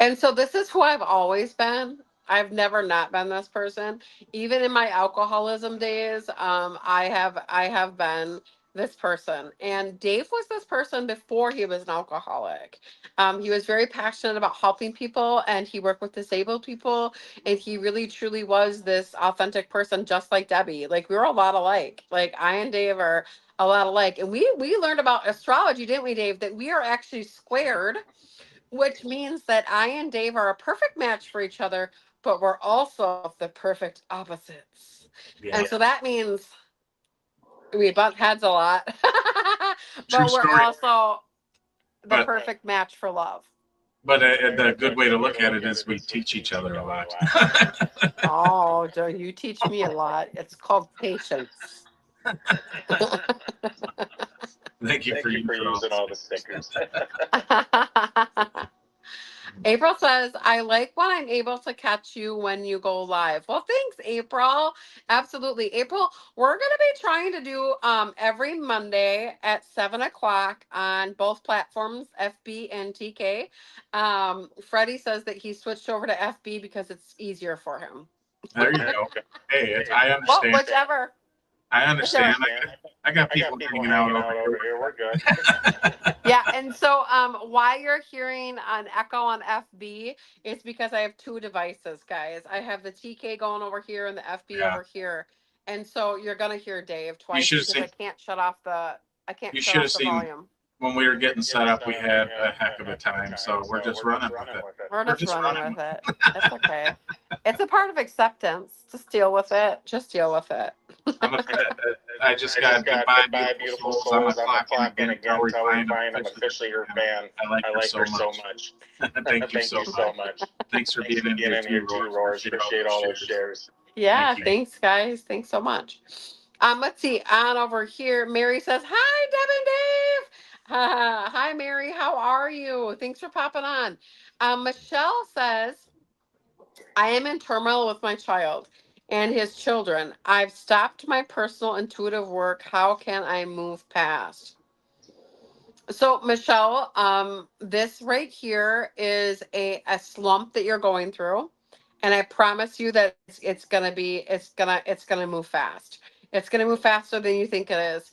And so this is who I've always been. I've never not been this person. Even in my alcoholism days, I have been this person. And Dave was this person before he was an alcoholic. He was very passionate about helping people, and he worked with disabled people, and he really truly was this authentic person, just like Debbie. Like, we were a lot alike. Like, I and Dave are a lot alike. And we learned about astrology, didn't we, Dave? That we are actually squared, which means that I and Dave are a perfect match for each other, but we're also the perfect opposites. yeah. And so that means we butt heads a lot, True but we're story. also the But- perfect match for love. But the good way to look at it is we teach each other a lot. Oh, don't you teach me a lot. It's called patience. Thank you for using all the stickers. April says, I like when I'm able to catch you when you go live. Well, thanks, April. Absolutely. April, we're going to be trying to do every Monday at 7 o'clock on both platforms, FB and TK. Freddie says that he switched over to FB because it's easier for him. There you go. Hey, I understand. Well, whichever. I understand. I got people hanging out over here. We're good. Yeah, and so why you're hearing an echo on FB is because I have two devices, guys. I have the TK going over here and the FB over here. And so you're gonna hear Dave twice because I can't shut off the volume. When we were getting set up, we had a heck of a time, so we're just running with it. We're just running with it. It's okay. It's a part of acceptance. Just deal with it. Just deal with it. I just got goodbye, beautiful souls. I'm a clock in again. I'm officially your fan. I like her so much. Thank you so much. Thanks for being in here too, Roars. Appreciate all those shares. Yeah, thanks, guys. Thanks so much. Let's see. On over here, Mary says, "Hi, Deb and Dave." Hi, Mary. How are you? Thanks for popping on. Michelle says, I am in turmoil with my child and his children. I've stopped my personal intuitive work. How can I move past? So, Michelle, this right here is a slump that you're going through. And I promise you that it's gonna move fast. It's gonna move faster than you think it is.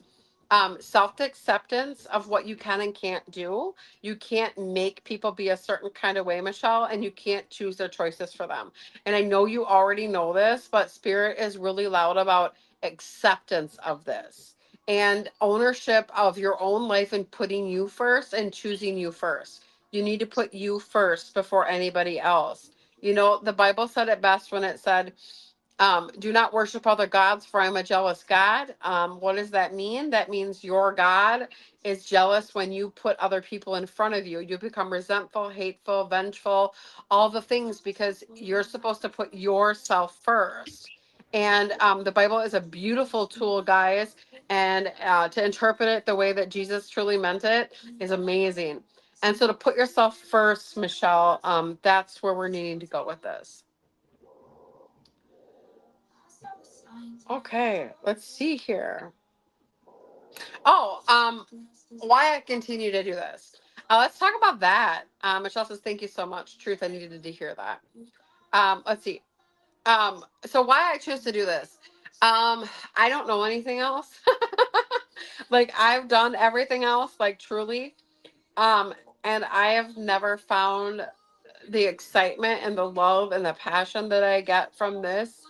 Self-acceptance of what you can and can't do. You can't make people be a certain kind of way, Michelle, and you can't choose their choices for them. And I know you already know this, but Spirit is really loud about acceptance of this and ownership of your own life and putting you first and choosing you first. You need to put you first before anybody else. You know, the Bible said it best when it said, do not worship other gods, for I'm a jealous God. What does that mean? That means your God is jealous when you put other people in front of you. You become resentful, hateful, vengeful, all the things because you're supposed to put yourself first. And the Bible is a beautiful tool, guys. And to interpret it the way that Jesus truly meant it is amazing. And so to put yourself first, Michelle, that's where we're needing to go with this. Okay, let's see here. Oh, why I continue to do this. Let's talk about that. Michelle says, thank you so much. Truth, I needed to hear that. Let's see. So why I choose to do this. I don't know anything else. Like, I've done everything else, like, truly. And I have never found the excitement and the love and the passion that I get from this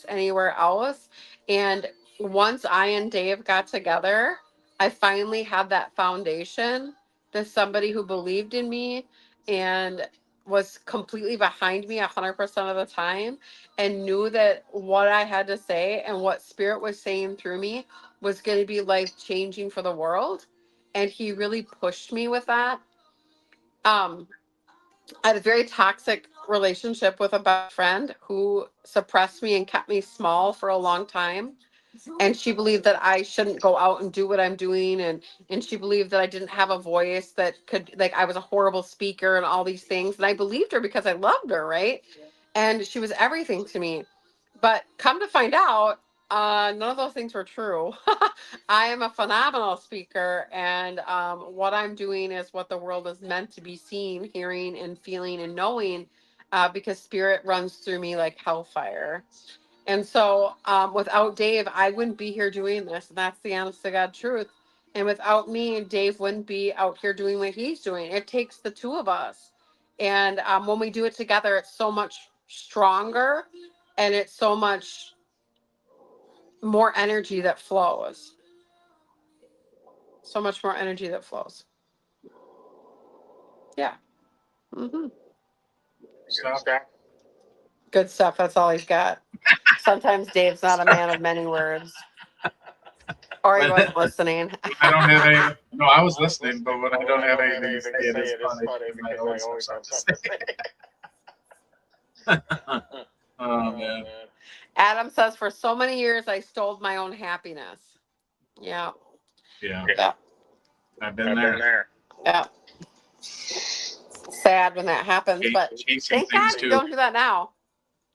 anywhere else. And once I and Dave got together, I finally had that foundation. There's somebody who believed in me and was completely behind me 100% of the time and knew that what I had to say and what Spirit was saying through me was going to be life changing for the world. And he really pushed me with that. I had a very toxic relationship with a best friend who suppressed me and kept me small for a long time. And she believed that I shouldn't go out and do what I'm doing, and she believed that I didn't have a voice, that could, like, I was a horrible speaker and all these things. And I believed her because I loved her, right? And she was everything to me. But come to find out, none of those things were true. I am a phenomenal speaker, and what I'm doing is what the world is meant to be seeing, hearing, and feeling and knowing, because spirit runs through me like hellfire. And so, without Dave, I wouldn't be here doing this. And that's the honest to God truth. And without me, Dave wouldn't be out here doing what he's doing. It takes the two of us. And when we do it together, it's so much stronger, and it's so much more energy that flows. So much more energy that flows. Yeah. Hmm. Stop. Good stuff. That's all he's got. Sometimes Dave's not a man of many words. Or he wasn't listening. I don't have any. No, I was listening, but when I don't have anything to say, it is funny because I always have something to say. Oh man. Adam says, for so many years, I stole my own happiness. Yeah. Yeah. Yeah. I've been there. Yeah. Sad when that happens, but Chasing thank things God too. you don't do that now.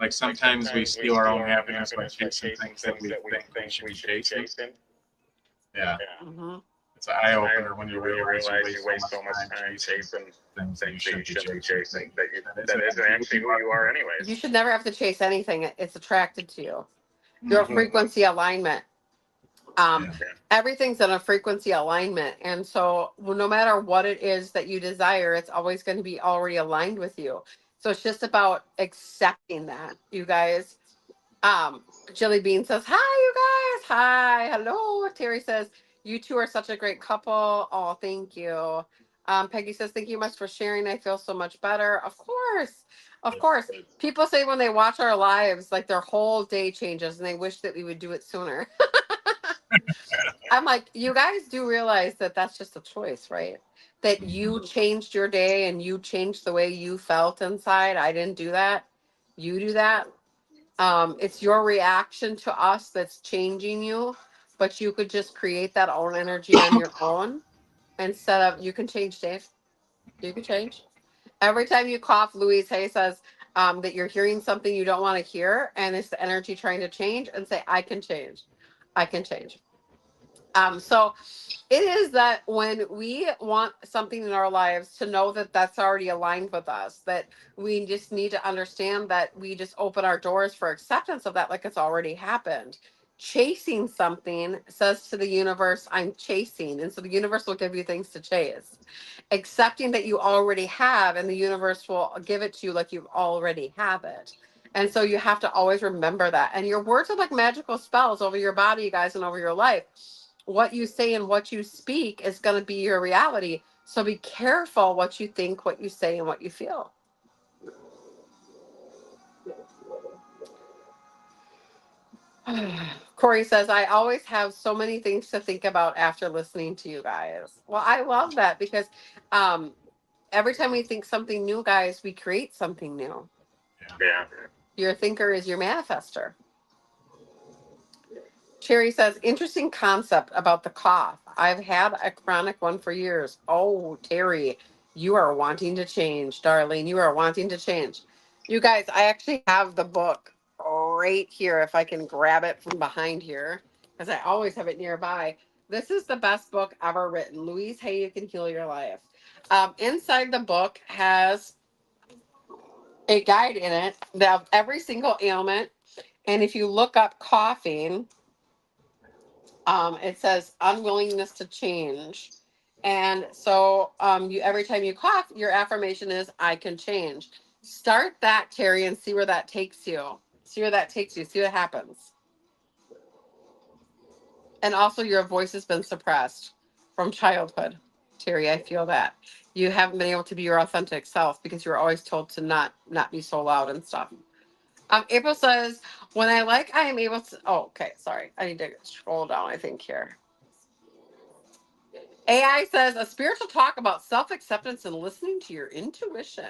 Like sometimes we steal our own happiness by chasing things that we think we should be chasing. Yeah. Mm-hmm. It's an eye opener when you realize you waste so much time chasing things that you shouldn't be chasing. That isn't actually who you are anyways. You should never have to chase anything. It's attracted to you. Your frequency alignment. Yeah. Everything's in a frequency alignment. And so no matter what it is that you desire, it's always going to be already aligned with you. So it's just about accepting that, you guys. Jilly Bean says, hi, you guys. Hi. Hello. Terry says, you two are such a great couple. Oh, thank you. Peggy says, thank you much for sharing. I feel so much better. Of course. Of course. People say when they watch our lives, like their whole day changes and they wish that we would do it sooner. I'm like, you guys do realize that that's just a choice, right? That you changed your day and you changed the way you felt inside. I didn't do that. You do that. It's your reaction to us that's changing you, but you could just create that own energy on your own instead of, you can change, Dave. You can change. Every time you cough, Louise Hay says that you're hearing something you don't want to hear, and it's the energy trying to change, and say, I can change. I can change. So it is that when we want something in our lives, to know that that's already aligned with us, that we just need to understand that we just open our doors for acceptance of that, like it's already happened. Chasing something says to the universe, I'm chasing. And so the universe will give you things to chase. Accepting that you already have, and the universe will give it to you like you already have it. And so you have to always remember that. And your words are like magical spells over your body, you guys, and over your life. What you say and what you speak is going to be your reality. So be careful what you think, what you say, and what you feel. Corey says, I always have so many things to think about after listening to you guys. Well, I love that because every time we think something new, guys, we create something new. Yeah. Your thinker is your manifester. Cherry says, interesting concept about the cough. I've had a chronic one for years. Oh, Terry, you are wanting to change, darling. You are wanting to change. You guys, I actually have the book right here, if I can grab it from behind here, because I always have it nearby. This is the best book ever written. Louise Hay, You Can Heal Your Life. Inside the book has a guide in it of every single ailment. And if you look up coughing, it says unwillingness to change. And so you, every time you cough, your affirmation is, I can change. Start that, Terry, and see where that takes you. See where that takes you. See what happens. And also your voice has been suppressed from childhood. Terry, I feel that. You haven't been able to be your authentic self because you were always told to not be so loud and stuff. April says, when I am able to, oh, okay, sorry. I need to scroll down, I think, here. AI says a spiritual talk about self-acceptance and listening to your intuition.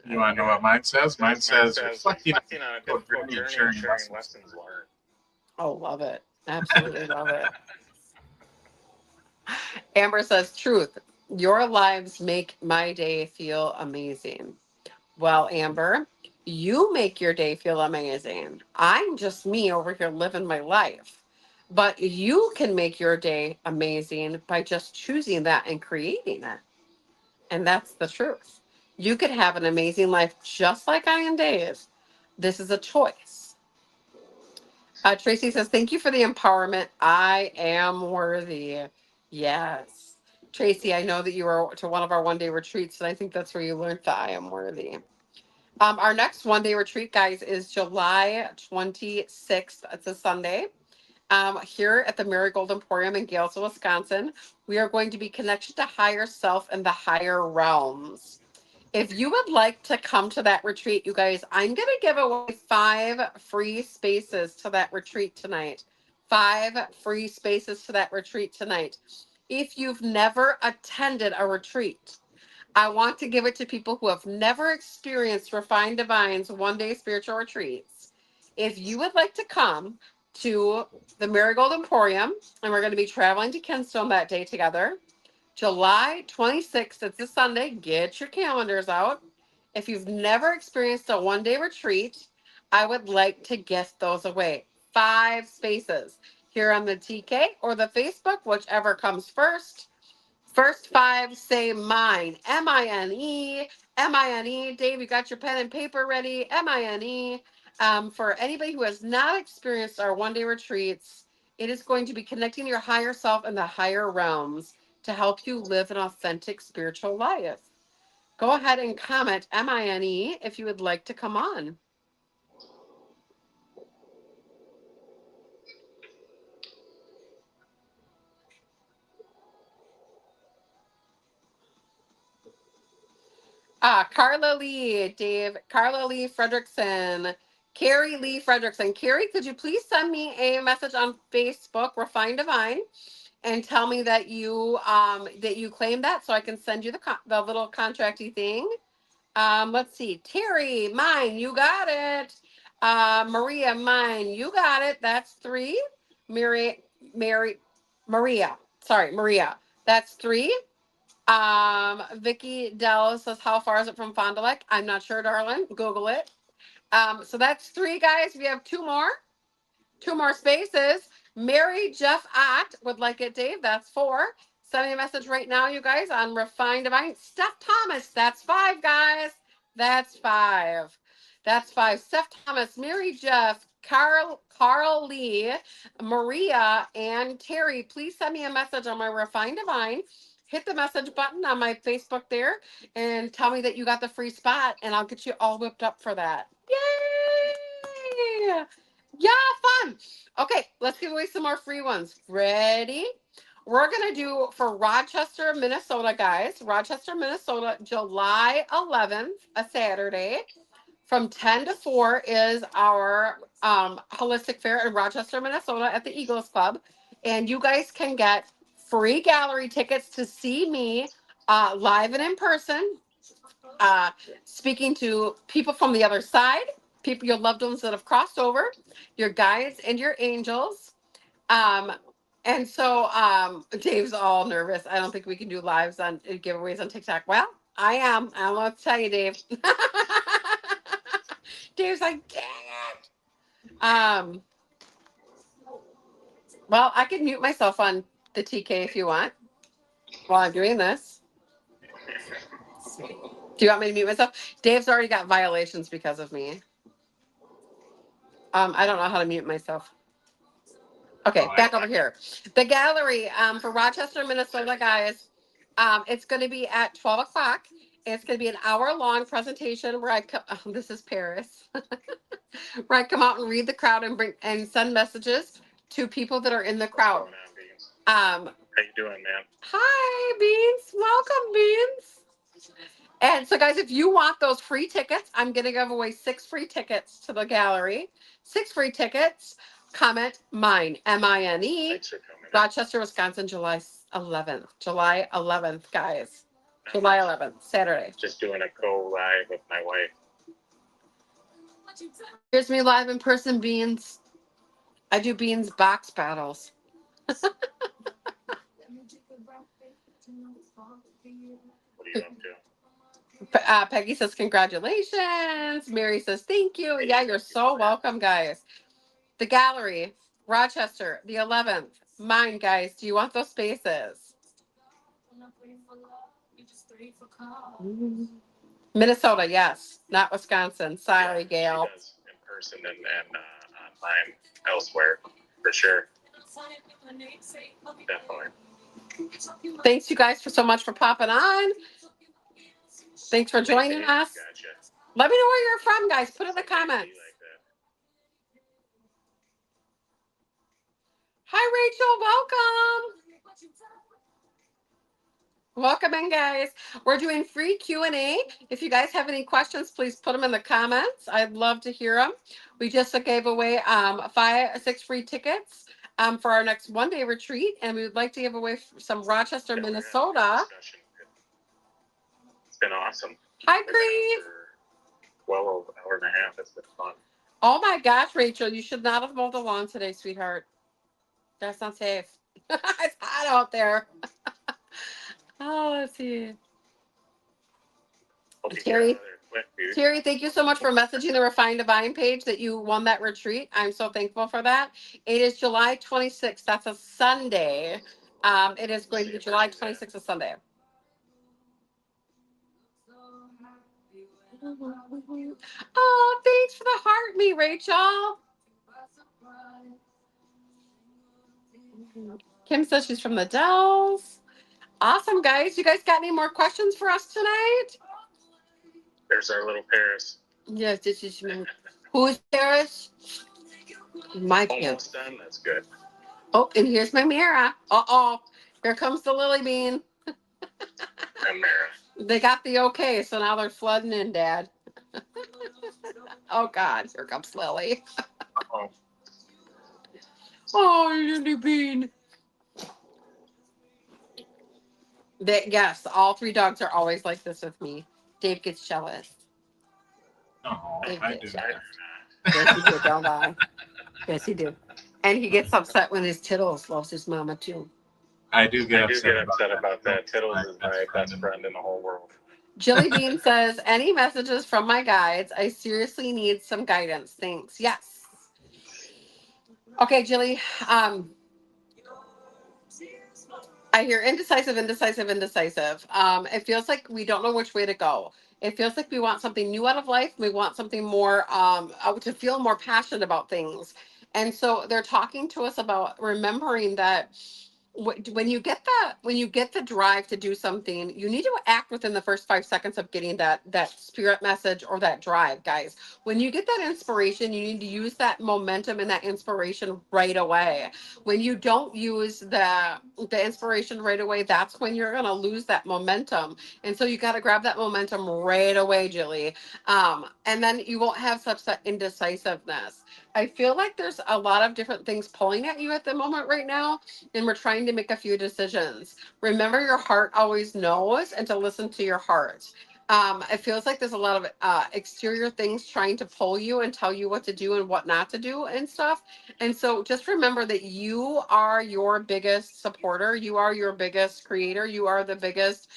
You want to know what mine says? Mine says reflecting on a difficult journey and sharing lessons learned. Oh, love it. Absolutely love it. Amber says, truth, your lives make my day feel amazing. Well, Amber, you make your day feel amazing. I'm just me over here living my life. But you can make your day amazing by just choosing that and creating it. And that's the truth. You could have an amazing life just like I and Dave. This is a choice. Tracy says, thank you for the empowerment. I am worthy. Yes. Tracy, I know that you were to one of our one-day retreats, and I think that's where you learned that I am worthy. Our next one-day retreat, guys, is July 26th. It's a Sunday. Here at the Marigold Emporium in Galesville, Wisconsin, we are going to be connected to higher self and the higher realms. If you would like to come to that retreat, you guys, I'm going to give away 5 free spaces to that retreat tonight. 5 free spaces to that retreat tonight. If you've never attended a retreat, I want to give it to people who have never experienced Refined Divine's one-day spiritual retreats. If you would like to come to the Marigold Emporium, and we're going to be traveling to Kenstone that day together, July 26th, it's a Sunday. Get your calendars out. If you've never experienced a one-day retreat, I would like to gift those away. 5 spaces here on the TK or the Facebook, whichever comes first. First 5 say mine. M-I-N-E. M-I-N-E. Dave, you got your pen and paper ready? M-I-N-E. For anybody who has not experienced our one-day retreats, it is going to be connecting your higher self and the higher realms to help you live an authentic spiritual life. Go ahead and comment M-I-N-E if you would like to come on. Carla Lee, Dave, Carla Lee Fredrickson, Carrie Lee Fredrickson. Carrie, could you please send me a message on Facebook, Refined Divine, and tell me that you claim that so I can send you the little contracty thing. Let's see. Terry, mine, you got it. Maria, mine, you got it. That's 3. Maria. Sorry, Maria. That's 3. Vicky Dell says, how far is it from Fond du Lac? I'm not sure, darling. Google it. So that's 3, guys. We have 2 more spaces. Mary Jeff Ott would like it, Dave. That's 4. Send me a message right now, you guys, on Refined Divine. Steph Thomas, that's 5, guys. That's 5. That's 5. Steph Thomas, Mary Jeff, Carl Lee, Maria, and Terry, please send me a message on my Refined Divine. Hit the message button on my Facebook there and tell me that you got the free spot, and I'll get you all whipped up for that. Yay! Yeah, fun. Okay, let's give away some more free ones. Ready? We're going to do for Rochester, Minnesota, guys. Rochester, Minnesota, July 11th, a Saturday. From 10 to 4 is our holistic fair in Rochester, Minnesota at the Eagles Club. And you guys can get free gallery tickets to see me live and in person, speaking to people from the other side, people, your loved ones that have crossed over, your guides and your angels. And so Dave's all nervous. I don't think we can do lives on giveaways on TikTok. Well, I am. I don't know what to tell you, Dave. Dave's like, dang it. Well, I can mute myself on the TK if you want while I'm doing this. Do you want me to mute myself? Dave's already got violations because of me. I don't know how to mute myself. Okay, back over here. The gallery for Rochester, Minnesota, guys. It's going to be at 12 o'clock. It's going to be an hour-long presentation where I come. Oh, this is Paris. Where I come out and read the crowd and send messages to people that are in the crowd. How you doing, man? Hi, Beans. Welcome, Beans. And so, guys, if you want those free tickets, I'm going to give away 6 free tickets to the gallery. 6 free tickets. Comment mine, M-I-N-E, Rochester, Wisconsin, July 11th, July 11th, guys. July 11th, Saturday. Just doing a go live with my wife. Here's me live in person, Beans. I do Beans box battles. What are you up to? Peggy says, congratulations. Mary says, thank you. Yeah, you're so welcome, guys. The gallery, Rochester, the 11th. Mine, guys. Do you want those spaces? Minnesota, yes. Not Wisconsin. Sorry, Gail. She does in person and online elsewhere, for sure. Definitely. Thanks, you guys, so much for popping on. Thanks for joining us. Gotcha. Let me know where you're from, guys. Put in the comments. Hi, Rachel. Welcome. Welcome in, guys. We're doing free Q&A. If you guys have any questions, please put them in the comments. I'd love to hear them. We just gave away 6 free tickets for our next one-day retreat, and we would like to give away some Rochester, Minnesota. It's been awesome. Hi, Cree. Well over an hour and a half. It's been fun. Oh my gosh, Rachel, you should not have mowed the lawn today, sweetheart. That's not safe. It's hot out there. Oh, let's see. Terry, thank you so much for messaging the Refined Divine page that you won that retreat. I'm so thankful for that. It is July 26th. That's a Sunday. It is going to be July 26th, a Sunday. Oh, thanks for the heart, me, Rachel. Kim says she's from the Dells. Awesome, guys. You guys got any more questions for us tonight? There's our little Paris. Yes, this is me. Who is Paris? My kid. Almost done. That's good. Oh, and here's my Mira. Uh-oh. Here comes the Lily Bean. And Mara. They got the okay, so now they're flooding in, Dad. Oh, God. Here comes Lily. Oh. Oh, Lily Bean. Yes, all 3 dogs are always like this with me. Dave gets jealous. Oh, Dave I gets do. jealous. Yes, he do, don't I? Yes, he do. And he gets upset when his Tittles loves his mama, too. I do get upset about that. Tittles is my best friend in the whole world. Jilly Bean says, any messages from my guides? I seriously need some guidance. Thanks. Yes. Okay, Jilly. I hear indecisive. It feels like we don't know which way to go. It feels like we want something new out of life. We want something more to feel more passionate about things. And so they're talking to us about remembering that when you get the drive to do something, you need to act within the first 5 seconds of getting that spirit message or that drive, guys. When you get that inspiration, you need to use that momentum and that inspiration right away. When you don't use the inspiration right away, that's when you're gonna lose that momentum. And so you got to grab that momentum right away, Jilly. And then you won't have such that indecisiveness. I feel like there's a lot of different things pulling at you at the moment right now, and we're trying to make a few decisions. Remember, your heart always knows, and to listen to your heart. It feels like there's a lot of exterior things trying to pull you and tell you what to do and what not to do and stuff. And so just remember that you are your biggest supporter. You are your biggest creator. You are the biggest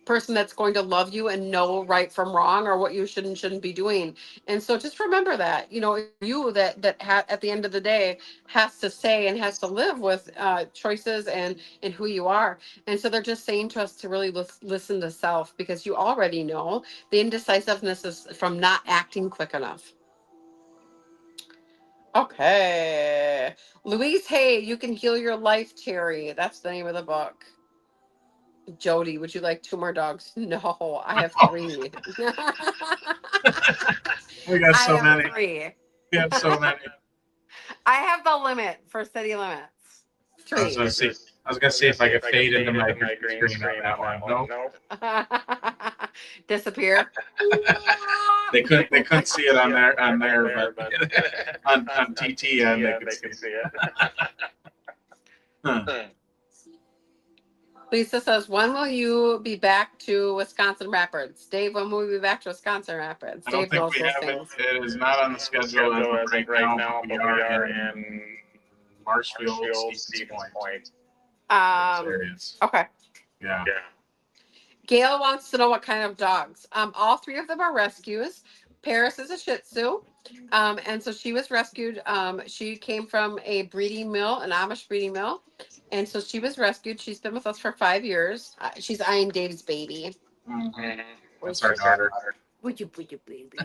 person that's going to love you and know right from wrong or what you should and shouldn't be doing. And so just remember that, you that at the end of the day has to say and has to live with choices and who you are. And so they're just saying to us to really listen to self, because you already know the indecisiveness is from not acting quick enough. Okay. Louise Hay, You Can Heal Your Life, Terry. That's the name of the book. Jody, would you like 2 more dogs? No, I have 3. We got so I many. have 3. We have so many. I have the limit for city limits. 3. I was gonna see if I could fade into my green screen on that one. Nope. Disappear. They couldn't see it on there, but on TT they could see it. Huh. Lisa says, when will you be back to Wisconsin Rapids? Dave, when will we be back to Wisconsin Rapids? I don't Dave think knows we those have it. things. It is not on the schedule as of right now, but we are in Marshfield, Stevens Point. Areas. Okay. Yeah. Gail wants to know what kind of dogs. All three of them are rescues. Paris is a Shih Tzu. And so she was rescued. She came from a breeding mill, an Amish breeding mill. And so she was rescued. She's been with us for 5 years. She's eyeing Dave's baby. Mm-hmm. That's our daughter. Would you baby?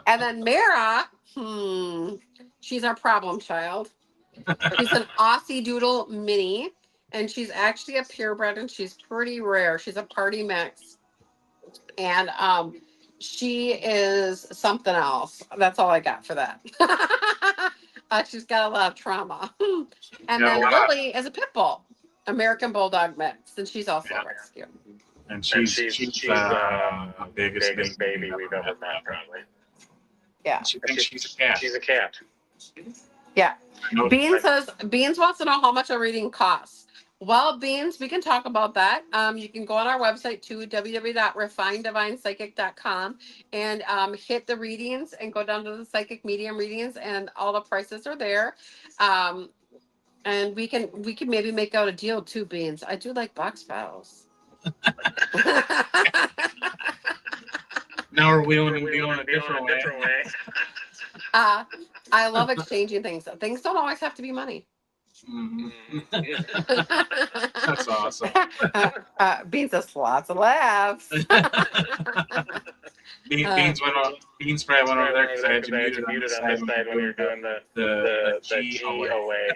And then Mara, she's our problem child. She's an Aussie Doodle mini, and she's actually a purebred, and she's pretty rare. She's a party mix, and she is something else. That's all I got for that. She's got a lot of trauma. And then Lily is a pit bull, American Bulldog mix, and she's also a rescue. And she's the biggest baby we've ever met, probably. Yeah. She thinks she's a cat. She's a cat. Yeah. Beans wants to know how much a reading costs. Well, Beans, we can talk about that. You can go on our website too, www.refinedivinepsychic.com, and hit the readings and go down to the psychic medium readings, and all the prices are there. And we can maybe make out a deal too, Beans. I do like box battles. Now we're wheeling and dealing a different way. I love exchanging things. Things don't always have to be money. Mm-hmm. That's awesome. Beans has lots of laughs. Beans probably went over there because I had you muted on the side when you were doing the G away.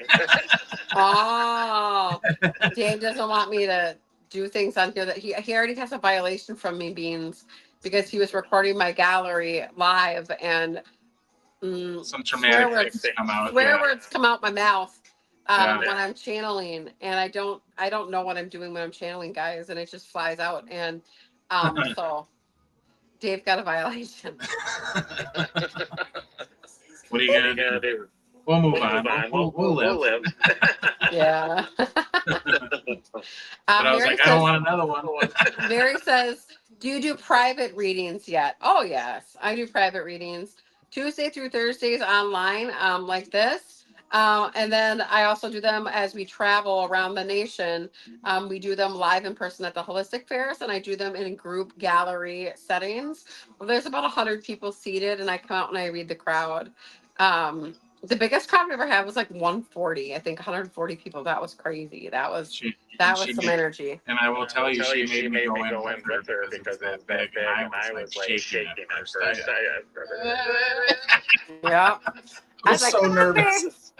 Oh, Dave doesn't want me to do things on here that he already has a violation from me, Beans, because he was recording my gallery live, and some traumatic things come out. Swear words come out my mouth when I'm channeling, and I don't know what I'm doing when I'm channeling, guys, and it just flies out. And so Dave got a violation. What are you gonna do? We'll move on. We'll live. Yeah. But I was like, I don't want another one. Mary says, do you do private readings yet? Oh, yes. I do private readings Tuesday through Thursdays online, like this. And then I also do them as we travel around the nation. We do them live in person at the Holistic Fairs, and I do them in group gallery settings. Well, there's about 100 people seated, and I come out and I read the crowd. The biggest crowd we ever had was like 140. I think 140 people. That was crazy. That was some energy. And I will tell you, she made me go in with her because that big, and I was like shaking at first. Yeah. I was so nervous.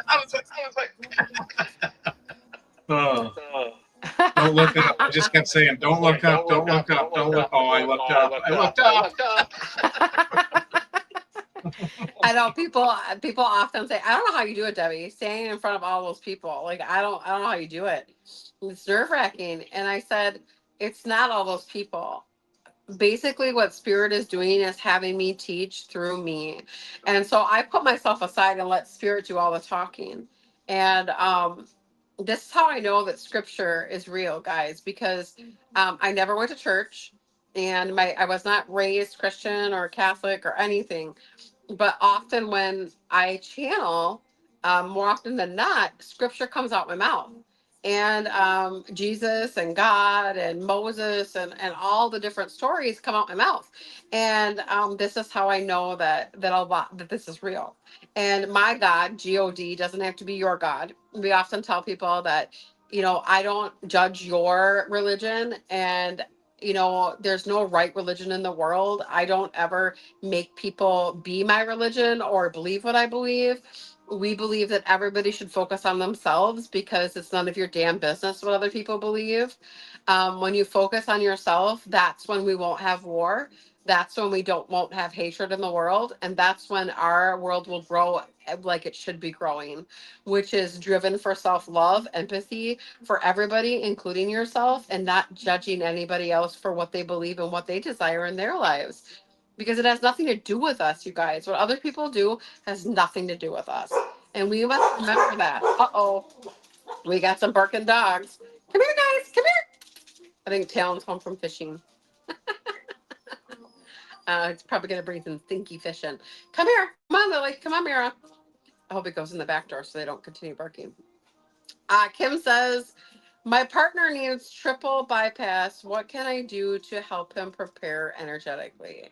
I was like, oh. Don't look up. I just kept saying, don't look up, don't look up, don't look. Oh, I looked up. I looked up. I know people often say, I don't know how you do it, Debbie, standing in front of all those people. Like, I don't know how you do it. It's nerve-wracking. And I said, it's not all those people. Basically what Spirit is doing is having me teach through me. And so I put myself aside and let Spirit do all the talking. And this is how I know that scripture is real, guys, because I never went to church, and I was not raised Christian or Catholic or anything. But often when I channel, more often than not, scripture comes out my mouth. And Jesus and God and Moses and all the different stories come out my mouth. And this is how I know that this is real. And my God, G-O-D, doesn't have to be your God. We often tell people that, I don't judge your religion, and there's no right religion in the world. I don't ever make people be my religion or believe what I believe. We believe that everybody should focus on themselves, because it's none of your damn business what other people believe. When you focus on yourself, that's when we won't have war. That's when we won't have hatred in the world. And that's when our world will grow like it should be growing, which is driven for self-love, empathy for everybody, including yourself, and not judging anybody else for what they believe and what they desire in their lives. Because it has nothing to do with us, you guys. What other people do has nothing to do with us. And we must remember that. Uh-oh. We got some barking dogs. Come here, guys. Come here. I think Talon's home from fishing. It's probably going to bring some stinky fish in. Come here. Come on, Lily. Come on, Mira. I hope it goes in the back door so they don't continue barking. Kim says, my partner needs triple bypass. What can I do to help him prepare energetically?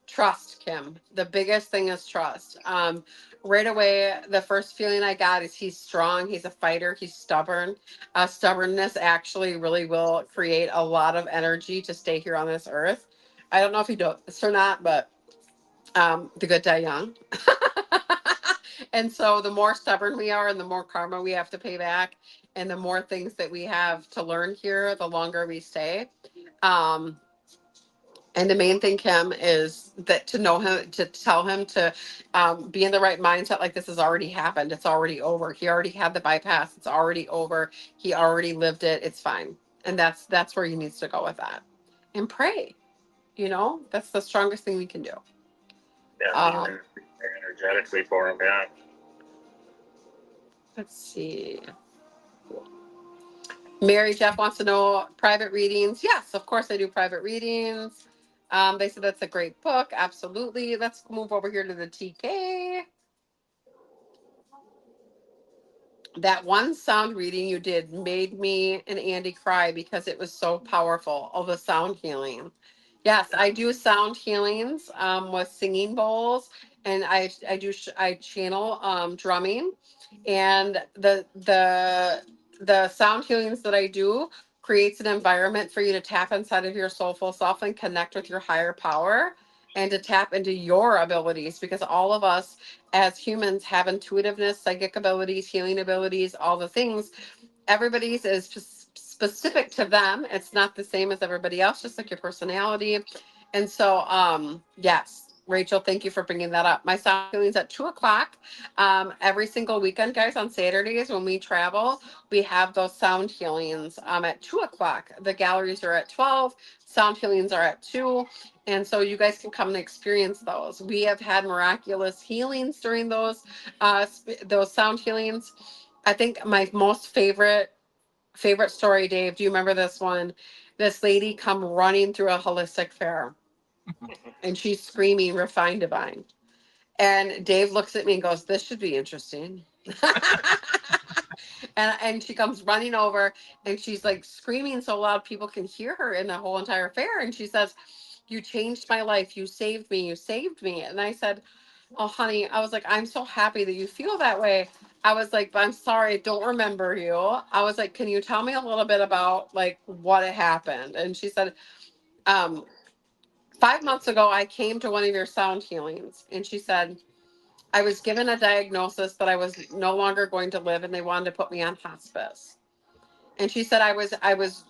Trust, Kim. The biggest thing is trust. Right away, the first feeling I got is he's strong. He's a fighter. He's stubborn. Stubbornness actually really will create a lot of energy to stay here on this earth. I don't know if you know this or not, but the good die young. And so the more stubborn we are and the more karma we have to pay back and the more things that we have to learn here, the longer we stay. And the main thing, Kim, is that to know him, to tell him to be in the right mindset. Like this has already happened. It's already over. He already had the bypass. It's already over. He already lived it. It's fine. And that's where he needs to go with that. And pray. You know, that's the strongest thing we can do. Yeah, energetically for him. Yeah. Let's see. Mary Jeff wants to know private readings. Yes, of course I do private readings. They said that's a great book. Absolutely. Let's move over here to the TK. That one sound reading you did made me and Andy cry because it was so powerful. Oh, the sound healing. Yes, I do sound healings with singing bowls, and I channel drumming, and the sound healings that I do creates an environment for you to tap inside of your soulful self and connect with your higher power and to tap into your abilities, because all of us as humans have intuitiveness, psychic abilities, healing abilities, all the things. Everybody's is just specific to them. It's not the same as everybody else, just like your personality. And so, yes, Rachel, thank you for bringing that up. My sound healing's at 2:00. Every single weekend, guys, on Saturdays when we travel, we have those sound healings at 2:00. The galleries are at 12. Sound healings are at 2. And so you guys can come and experience those. We have had miraculous healings during those sound healings. I think my most favorite story, Dave, do you remember this one? This lady come running through a holistic fair and she's screaming, "Refine Divine." And Dave looks at me and goes, "This should be interesting." And she comes running over and she's like screaming so loud people can hear her in the whole entire fair. And she says, "You changed my life. You saved me. You saved me." And I said, "Oh, honey," I was like, "I'm so happy that you feel that way." I was like, "But I'm sorry, I don't remember you." I was like, "Can you tell me a little bit about like what had happened?" And she said, 5 months ago, I came to one of your sound healings. And she said, I was given a diagnosis that I was no longer going to live and they wanted to put me on hospice. And she said, I was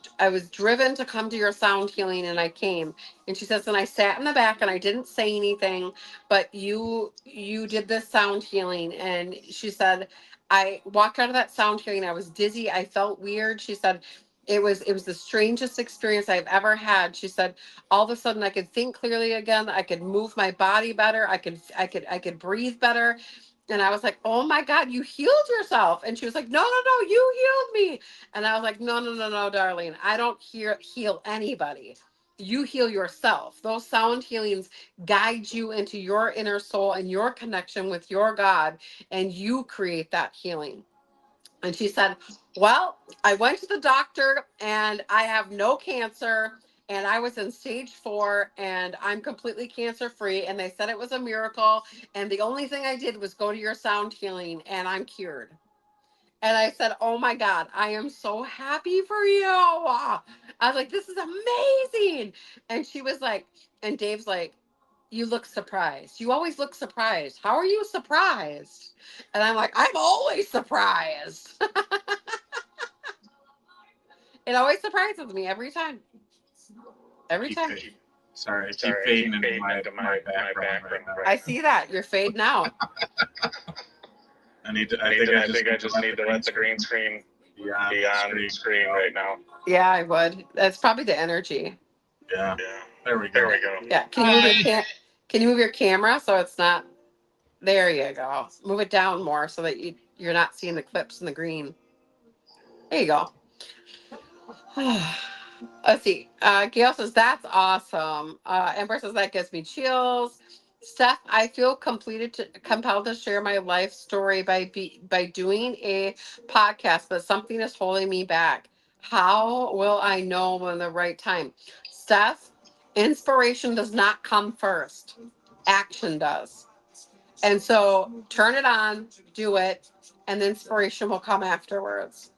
driven to come to your sound healing and I came. And she says, and I sat in the back and I didn't say anything, but you did this sound healing. And she said, I walked out of that sound healing. I was dizzy. I felt weird. She said, it was the strangest experience I've ever had. She said, all of a sudden I could think clearly again. I could move my body better. I could breathe better. And I was like, "Oh my God, you healed yourself." And she was like, "No, no, no, you healed me." And I was like, "No, no, no, no, darling. I don't heal anybody. You heal yourself. Those sound healings guide you into your inner soul and your connection with your God, and you create that healing." And she said, "Well, I went to the doctor and I have no cancer. And I was in stage 4 and I'm completely cancer free. And they said it was a miracle. And the only thing I did was go to your sound healing and I'm cured." And I said, "Oh my God, I am so happy for you." I was like, "This is amazing." And she was like, and Dave's like, "You look surprised. You always look surprised. How are you surprised?" And I'm like, "I'm always surprised." It always surprises me every time. Every Keep time. fading. Sorry, I keep fading into my background right now. I see that. You're fading out. I think I just need to let the green screen be on the screen right now. Yeah, I would. That's probably the energy. Yeah. There we go. Yeah. Can you move your camera so it's not? There you go. Move it down more so that you're not seeing the clips in the green. There you go. Let's see. Gail says, that's awesome. Ember says, that gives me chills. Steph, I feel compelled to share my life story by doing a podcast, but something is holding me back. How will I know when the right time? Steph, inspiration does not come first. Action does. And so turn it on, do it, and the inspiration will come afterwards.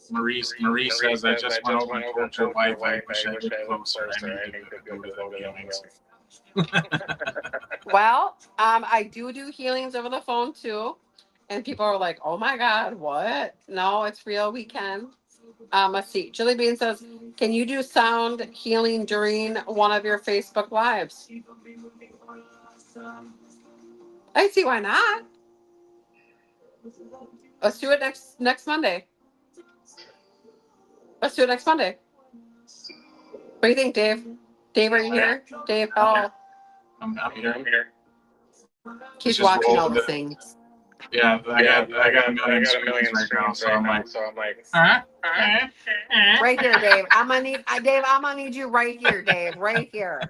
Marie says, I just went over and told your wife I wish I lived closer. I need to go to the healing center. Well, I do healings over the phone too. And people are like, oh my God, what? No, it's real. We can. Let's see. Chili Bean says, can you do sound healing during one of your Facebook lives? I see why not. Let's do it next Monday. Let's do it next Monday. What do you think, Dave? Dave, are you here? Dave, hello. I'm here. Keep watching all the things. Yeah, I got a million screens right now, so I'm like, Right here, Dave. I'm gonna need you right here, Dave. Right here.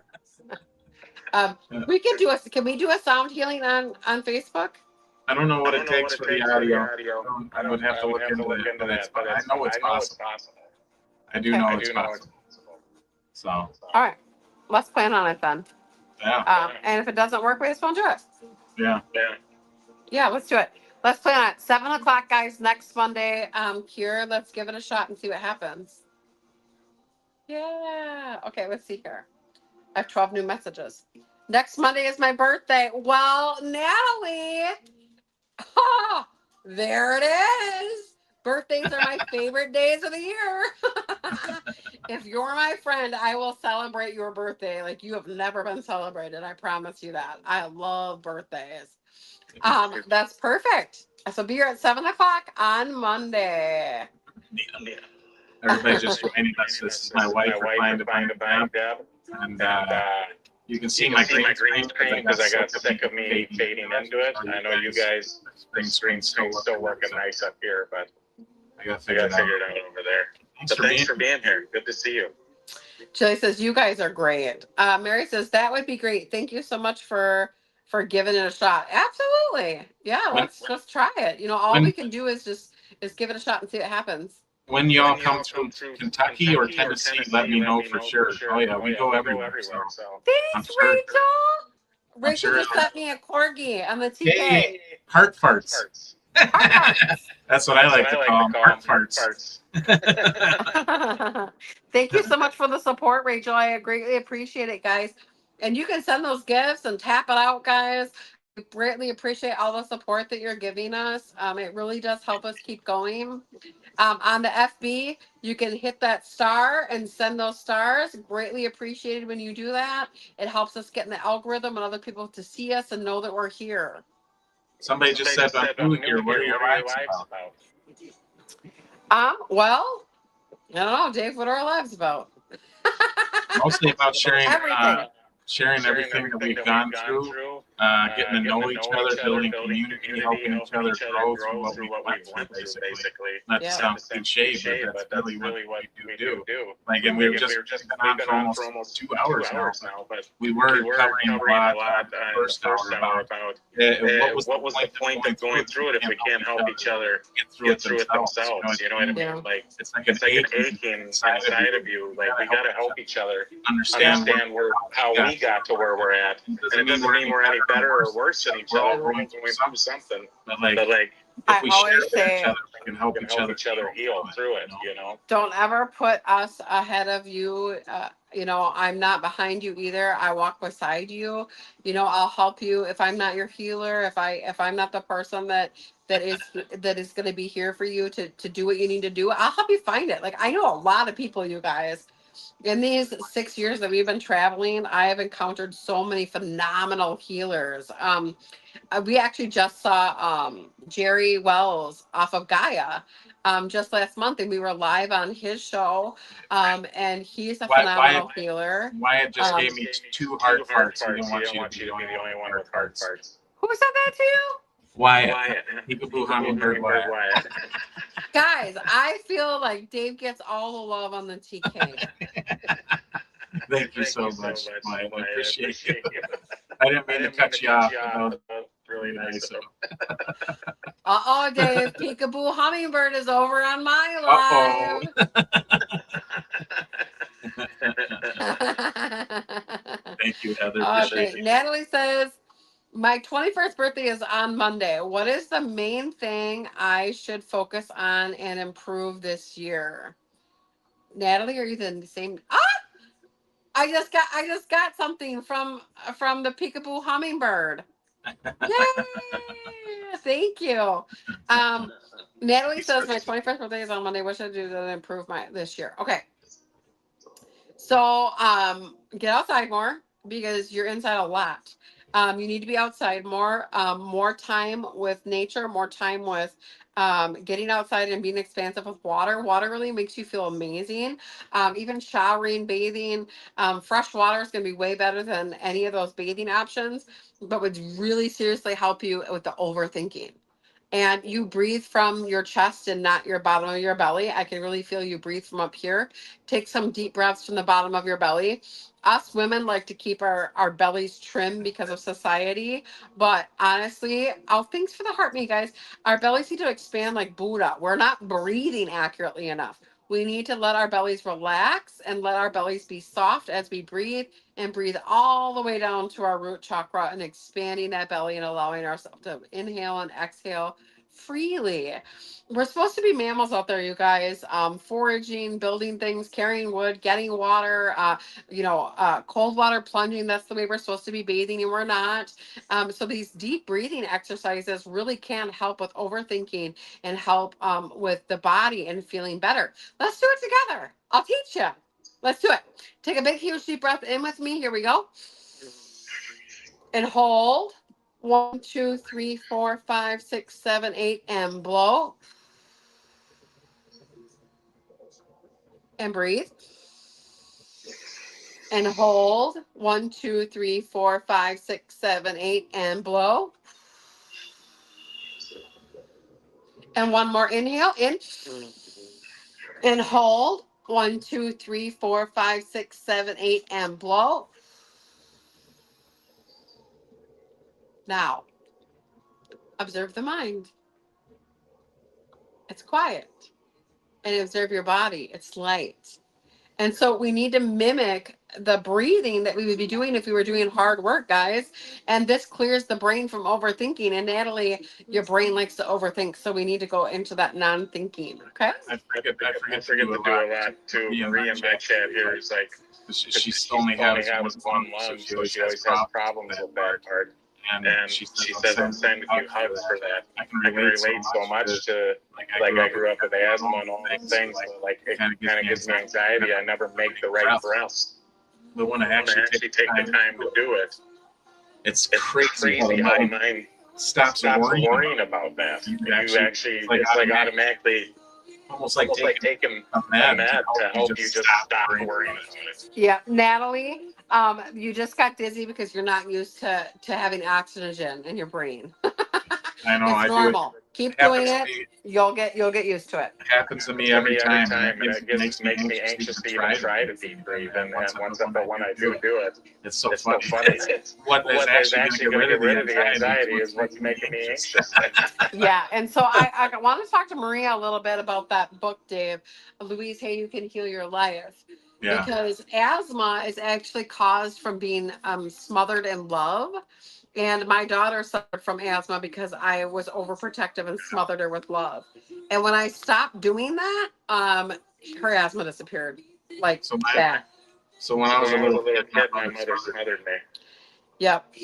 We can do can we do a sound healing on Facebook? I don't know what it takes for the audio. I would have to look into that, but I know it's possible. I do know it's possible. So. All right, let's plan on it then. Yeah. And if it doesn't work, we just won't do it. Yeah. Yeah, let's do it. Let's plan on it. 7:00, guys, next Monday. Here, let's give it a shot and see what happens. Yeah. Okay, let's see here. I have 12 new messages. Next Monday is my birthday. Well, Natalie, there it is. Birthdays are my favorite days of the year. If you're my friend, I will celebrate your birthday like you have never been celebrated. I promise you that. I love birthdays. That's perfect. So be here at 7:00 on Monday. Everybody just reminding us this is my wife replying to Deb. And you can see my green screen because I got sick of me fading into it. I know you guys, green screen's still working nice up here, but I got to figure it out over there. Thanks for being here. Good to see you. Chili says, you guys are great. Mary says, that would be great. Thank you so much for giving it a shot. Absolutely. Yeah, let's try it. You know, all we can do is give it a shot and see what happens. When y'all come through Kentucky or Tennessee, let me know for sure. Oh yeah, we go everywhere. So. Thanks, Rachel. Rachel just sent me a corgi on the TK. Hey, heart farts. That's what I like to call them, heart farts. Thank you so much for the support, Rachel. I greatly appreciate it, guys. And you can send those gifts and tap it out, guys. We greatly appreciate all the support that you're giving us. It really does help us keep going. On the FB, you can hit that star and send those stars. Greatly appreciated when you do that. It helps us get in the algorithm and other people to see us and know that we're here. Somebody just said, I'm new here. What are your lives about? Well, I don't know, Dave, what are our lives about? Mostly about sharing everything. Sharing everything that we've gone through, getting to know each other, building community, helping each other grow through what we went through, basically. That sounds cliche, but that's really what we do. Like, and we've just been on for almost 2 hours now, but we were covering a lot in the first hour about what was the point of going through it if we can't help each other get through it themselves. You know what I mean? Like, it's like an aching inside of you. Like, we got to help each other understand how we got to where we're at, and it doesn't mean we're any better or worse than each other. We're going through something, but like if we share with each other, we can help each other heal through it. You know, don't ever put us ahead of you. You know, I'm not behind you either. I walk beside you. You know, I'll help you if I'm not your healer. If I'm not the person that is going to be here for you to do what you need to do, I'll help you find it. Like, I know a lot of people, you guys. In these 6 years that we've been traveling, I have encountered so many phenomenal healers. We actually just saw Jerry Wells off of Gaia just last month, and we were live on his show. And he's a phenomenal healer. Wyatt just gave me 2 heart farts. He didn't want you to be the only one with heart farts. Who said that to you? Wyatt. Peekaboo Hummingbird Wyatt. Guys, I feel like Dave gets all the love on the TK. Thank you so much, Wyatt. I appreciate you. I didn't mean to cut you off. That was really nice of Uh-oh, Dave. Peekaboo Hummingbird is over on my live. Thank you, Heather. Okay, Natalie says, my 21st birthday is on Monday. What is the main thing I should focus on and improve this year? Natalie, are you the same? I just got something from the Peekaboo Hummingbird. Yay! Thank you. Natalie says my 21st birthday is on Monday. What should I do to improve this year? Okay. So get outside more because you're inside a lot. You need to be outside more, more time with nature, more time with getting outside and being expansive with water. Water really makes you feel amazing. Even showering, bathing, fresh water is going to be way better than any of those bathing options, but would really seriously help you with the overthinking. And you breathe from your chest and not your bottom of your belly. I can really feel you breathe from up here. Take some deep breaths from the bottom of your belly. Us women like to keep our bellies trim because of society. But honestly, thanks for the heart, me guys. Our bellies need to expand like Buddha. We're not breathing accurately enough. We need to let our bellies relax and let our bellies be soft as we breathe, and breathe all the way down to our root chakra and expanding that belly and allowing ourselves to inhale and exhale freely. We're supposed to be mammals out there, you guys, foraging, building things, carrying wood, getting water, cold water plunging. That's the way we're supposed to be bathing, and we're not. So these deep breathing exercises really can help with overthinking and help with the body and feeling better. Let's do it together. I'll teach you. Let's do it. Take a big, huge, deep breath in with me. Here we go. And hold. 1, 2, 3, 4, 5, 6, 7, 8, and blow. And breathe. And hold. 1, 2, 3, 4, 5, 6, 7, 8, and blow. And one more inhale. In. And hold. 1, 2, 3, 4, 5, 6, 7, 8, and blow. Now, observe the mind. It's quiet. And observe your body. It's light. And so we need to mimic the breathing that we would be doing if we were doing hard work, guys. And this clears the brain from overthinking. And Natalie, your brain likes to overthink. So we need to go into that non-thinking. Okay? I forget to do a lot too. Maria in my chat here is like, she only has one lung, so she always has problems with that part. And she says I'm sending you hugs for that. I can relate so much to, like, I grew up with asthma and all those things, so like it kind of gives me anxiety. I never make the right breaths. But when I actually take the time to do it, it's crazy how the mind stops worrying about that. You actually, it's like automatically, almost like taking a med to help you just stop worrying about it. Yeah, Natalie, you just got dizzy because you're not used to having oxygen in your brain. I know. It's normal. Keep doing it. You'll get used to it. It happens to me every time. And it makes me anxious to even try to deep breathe. And when I do it, it's so funny. What is actually going to get rid of the anxiety is what's making me anxious. Yeah, and so I want to talk to Maria a little bit about that book, Dave. Louise Hay, You Can Heal Your Life. Yeah. Because asthma is actually caused from being smothered in love. And my daughter suffered from asthma because I was overprotective and smothered her with love. And when I stopped doing that, her asthma disappeared. Like that. So when I was a little kid, my mother smothered me. Yep.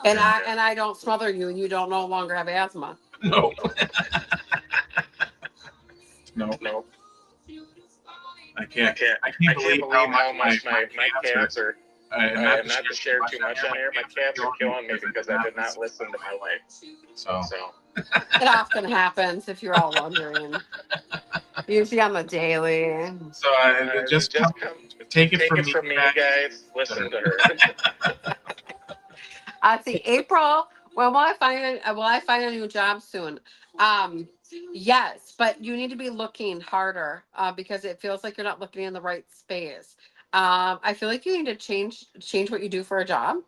And I don't smother you, and you don't no longer have asthma. No. No. I can't believe how much my cats are. Not to share too much on here. My cats are killing me because I did not listen to my wife. So. It often happens, if you're all wondering. Usually on the daily. So just take it from me, guys. Listen to her. See, April When will I find a new job soon? Yes, but you need to be looking harder because it feels like you're not looking in the right space. I feel like you need to change what you do for a job.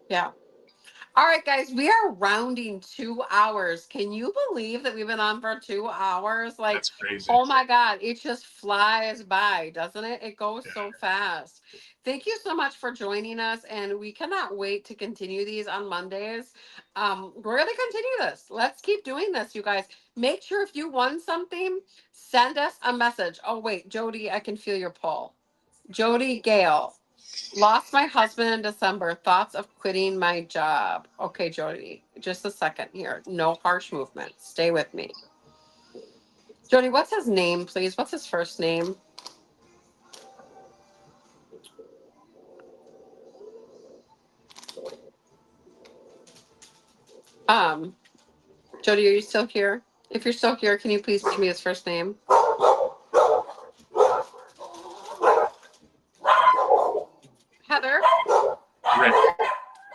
Yeah. All right, guys, we are rounding 2 hours. Can you believe that we've been on for 2 hours? Like, That's crazy. oh my God, it just flies by, doesn't it? It goes so fast. Thank you so much for joining us, and we cannot wait to continue these on Mondays. We're going to continue this. Let's keep doing this, you guys. Make sure if you won something, send us a message. Oh, wait, Jody, I can feel your pull. Jody Gale. Lost my husband in December. Thoughts of quitting my job. Okay, Jody, just a second here. No harsh movement. Stay with me. Jody, what's his name, please? What's his first name? Jody, are you still here? If you're still here, can you please give me his first name? Heather? Rick.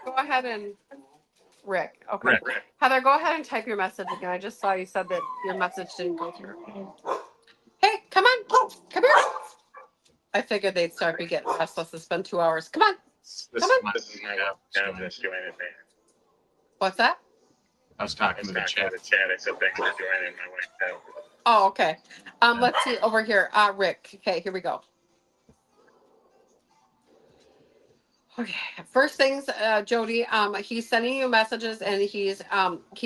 Go ahead and Rick. Okay. Rick. Heather, go ahead and type your message again. I just saw you said that your message didn't go through. Hey, come on. Come here. I figured they'd start to get restless. It's been 2 hours. Come on. This Come on. This is my job to do anything. What's that? I was talking to the chat. I said thanks for joining my wife. Oh, okay. Let's see over here. Rick. Okay, here we go. Okay. First things, Jody, he's sending you messages and he's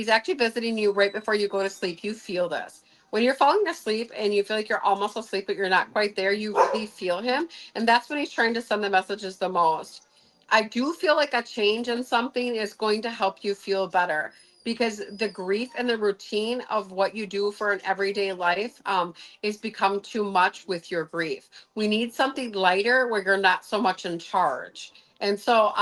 actually visiting you right before you go to sleep. You feel this. When you're falling asleep and you feel like you're almost asleep, but you're not quite there, you really feel him. And that's when he's trying to send the messages the most. I do feel like a change in something is going to help you feel better because the grief and the routine of what you do for an everyday life is become too much with your grief. We need something lighter where you're not so much in charge. And so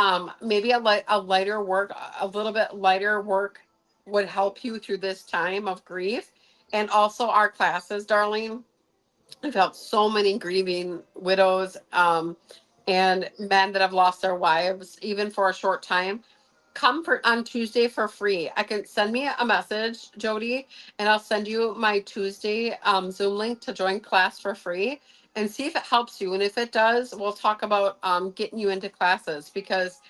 maybe a lighter work, a little bit lighter work would help you through this time of grief. And also our classes, darling. I've helped so many grieving widows and men that have lost their wives, even for a short time. Come on Tuesday for free. I can send me a message, Jody, and I'll send you my Tuesday Zoom link to join class for free and see if it helps you. And if it does, we'll talk about getting you into classes because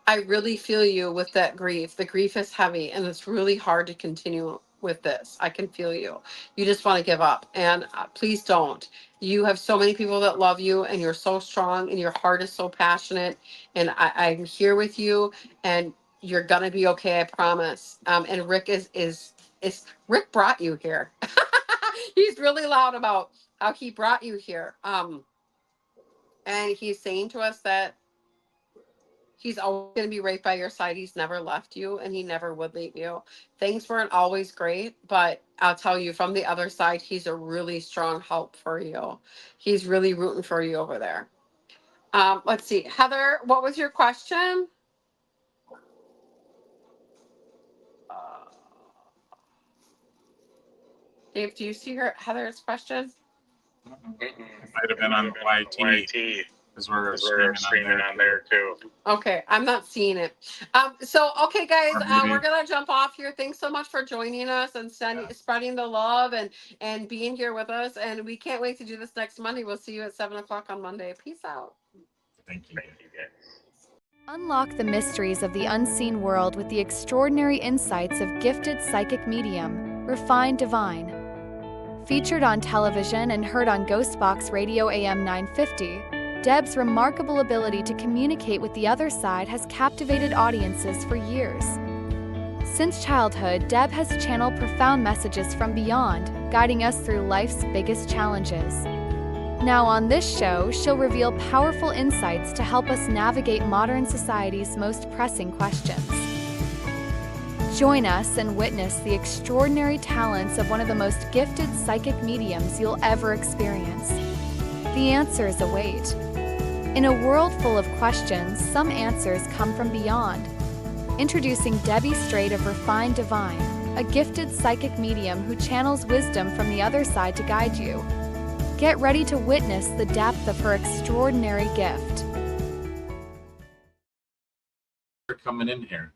I really feel you with that grief. The grief is heavy and it's really hard to continue with this. I can feel you. You just want to give up and please don't. You have so many people that love you and you're so strong and your heart is so passionate and I'm here with you and you're going to be okay. I promise. And Rick is Rick brought you here. He's really loud about how he brought you here. And he's saying to us that he's always going to be right by your side. He's never left you and he never would leave you. Things weren't always great, but I'll tell you from the other side, he's a really strong help for you. He's really rooting for you over there. Let's see. Heather, what was your question? Dave, do you see Heather's question? It might have been on YT. Because we're streaming on there too. Okay, I'm not seeing it. Okay, guys, we're gonna jump off here. Thanks so much for joining us and spreading the love and being here with us. And we can't wait to do this next Monday. We'll see you at 7:00 on Monday. Peace out. Thank you. Unlock the mysteries of the unseen world with the extraordinary insights of gifted psychic medium, Refined Divine. Featured on television and heard on Ghostbox Radio AM 950, Deb's remarkable ability to communicate with the other side has captivated audiences for years. Since childhood, Deb has channeled profound messages from beyond, guiding us through life's biggest challenges. Now on this show, she'll reveal powerful insights to help us navigate modern society's most pressing questions. Join us and witness the extraordinary talents of one of the most gifted psychic mediums you'll ever experience. The answers await. In a world full of questions, some answers come from beyond. Introducing Debbie Straight of Refined Divine, a gifted psychic medium who channels wisdom from the other side to guide you. Get ready to witness the depth of her extraordinary gift. coming in here.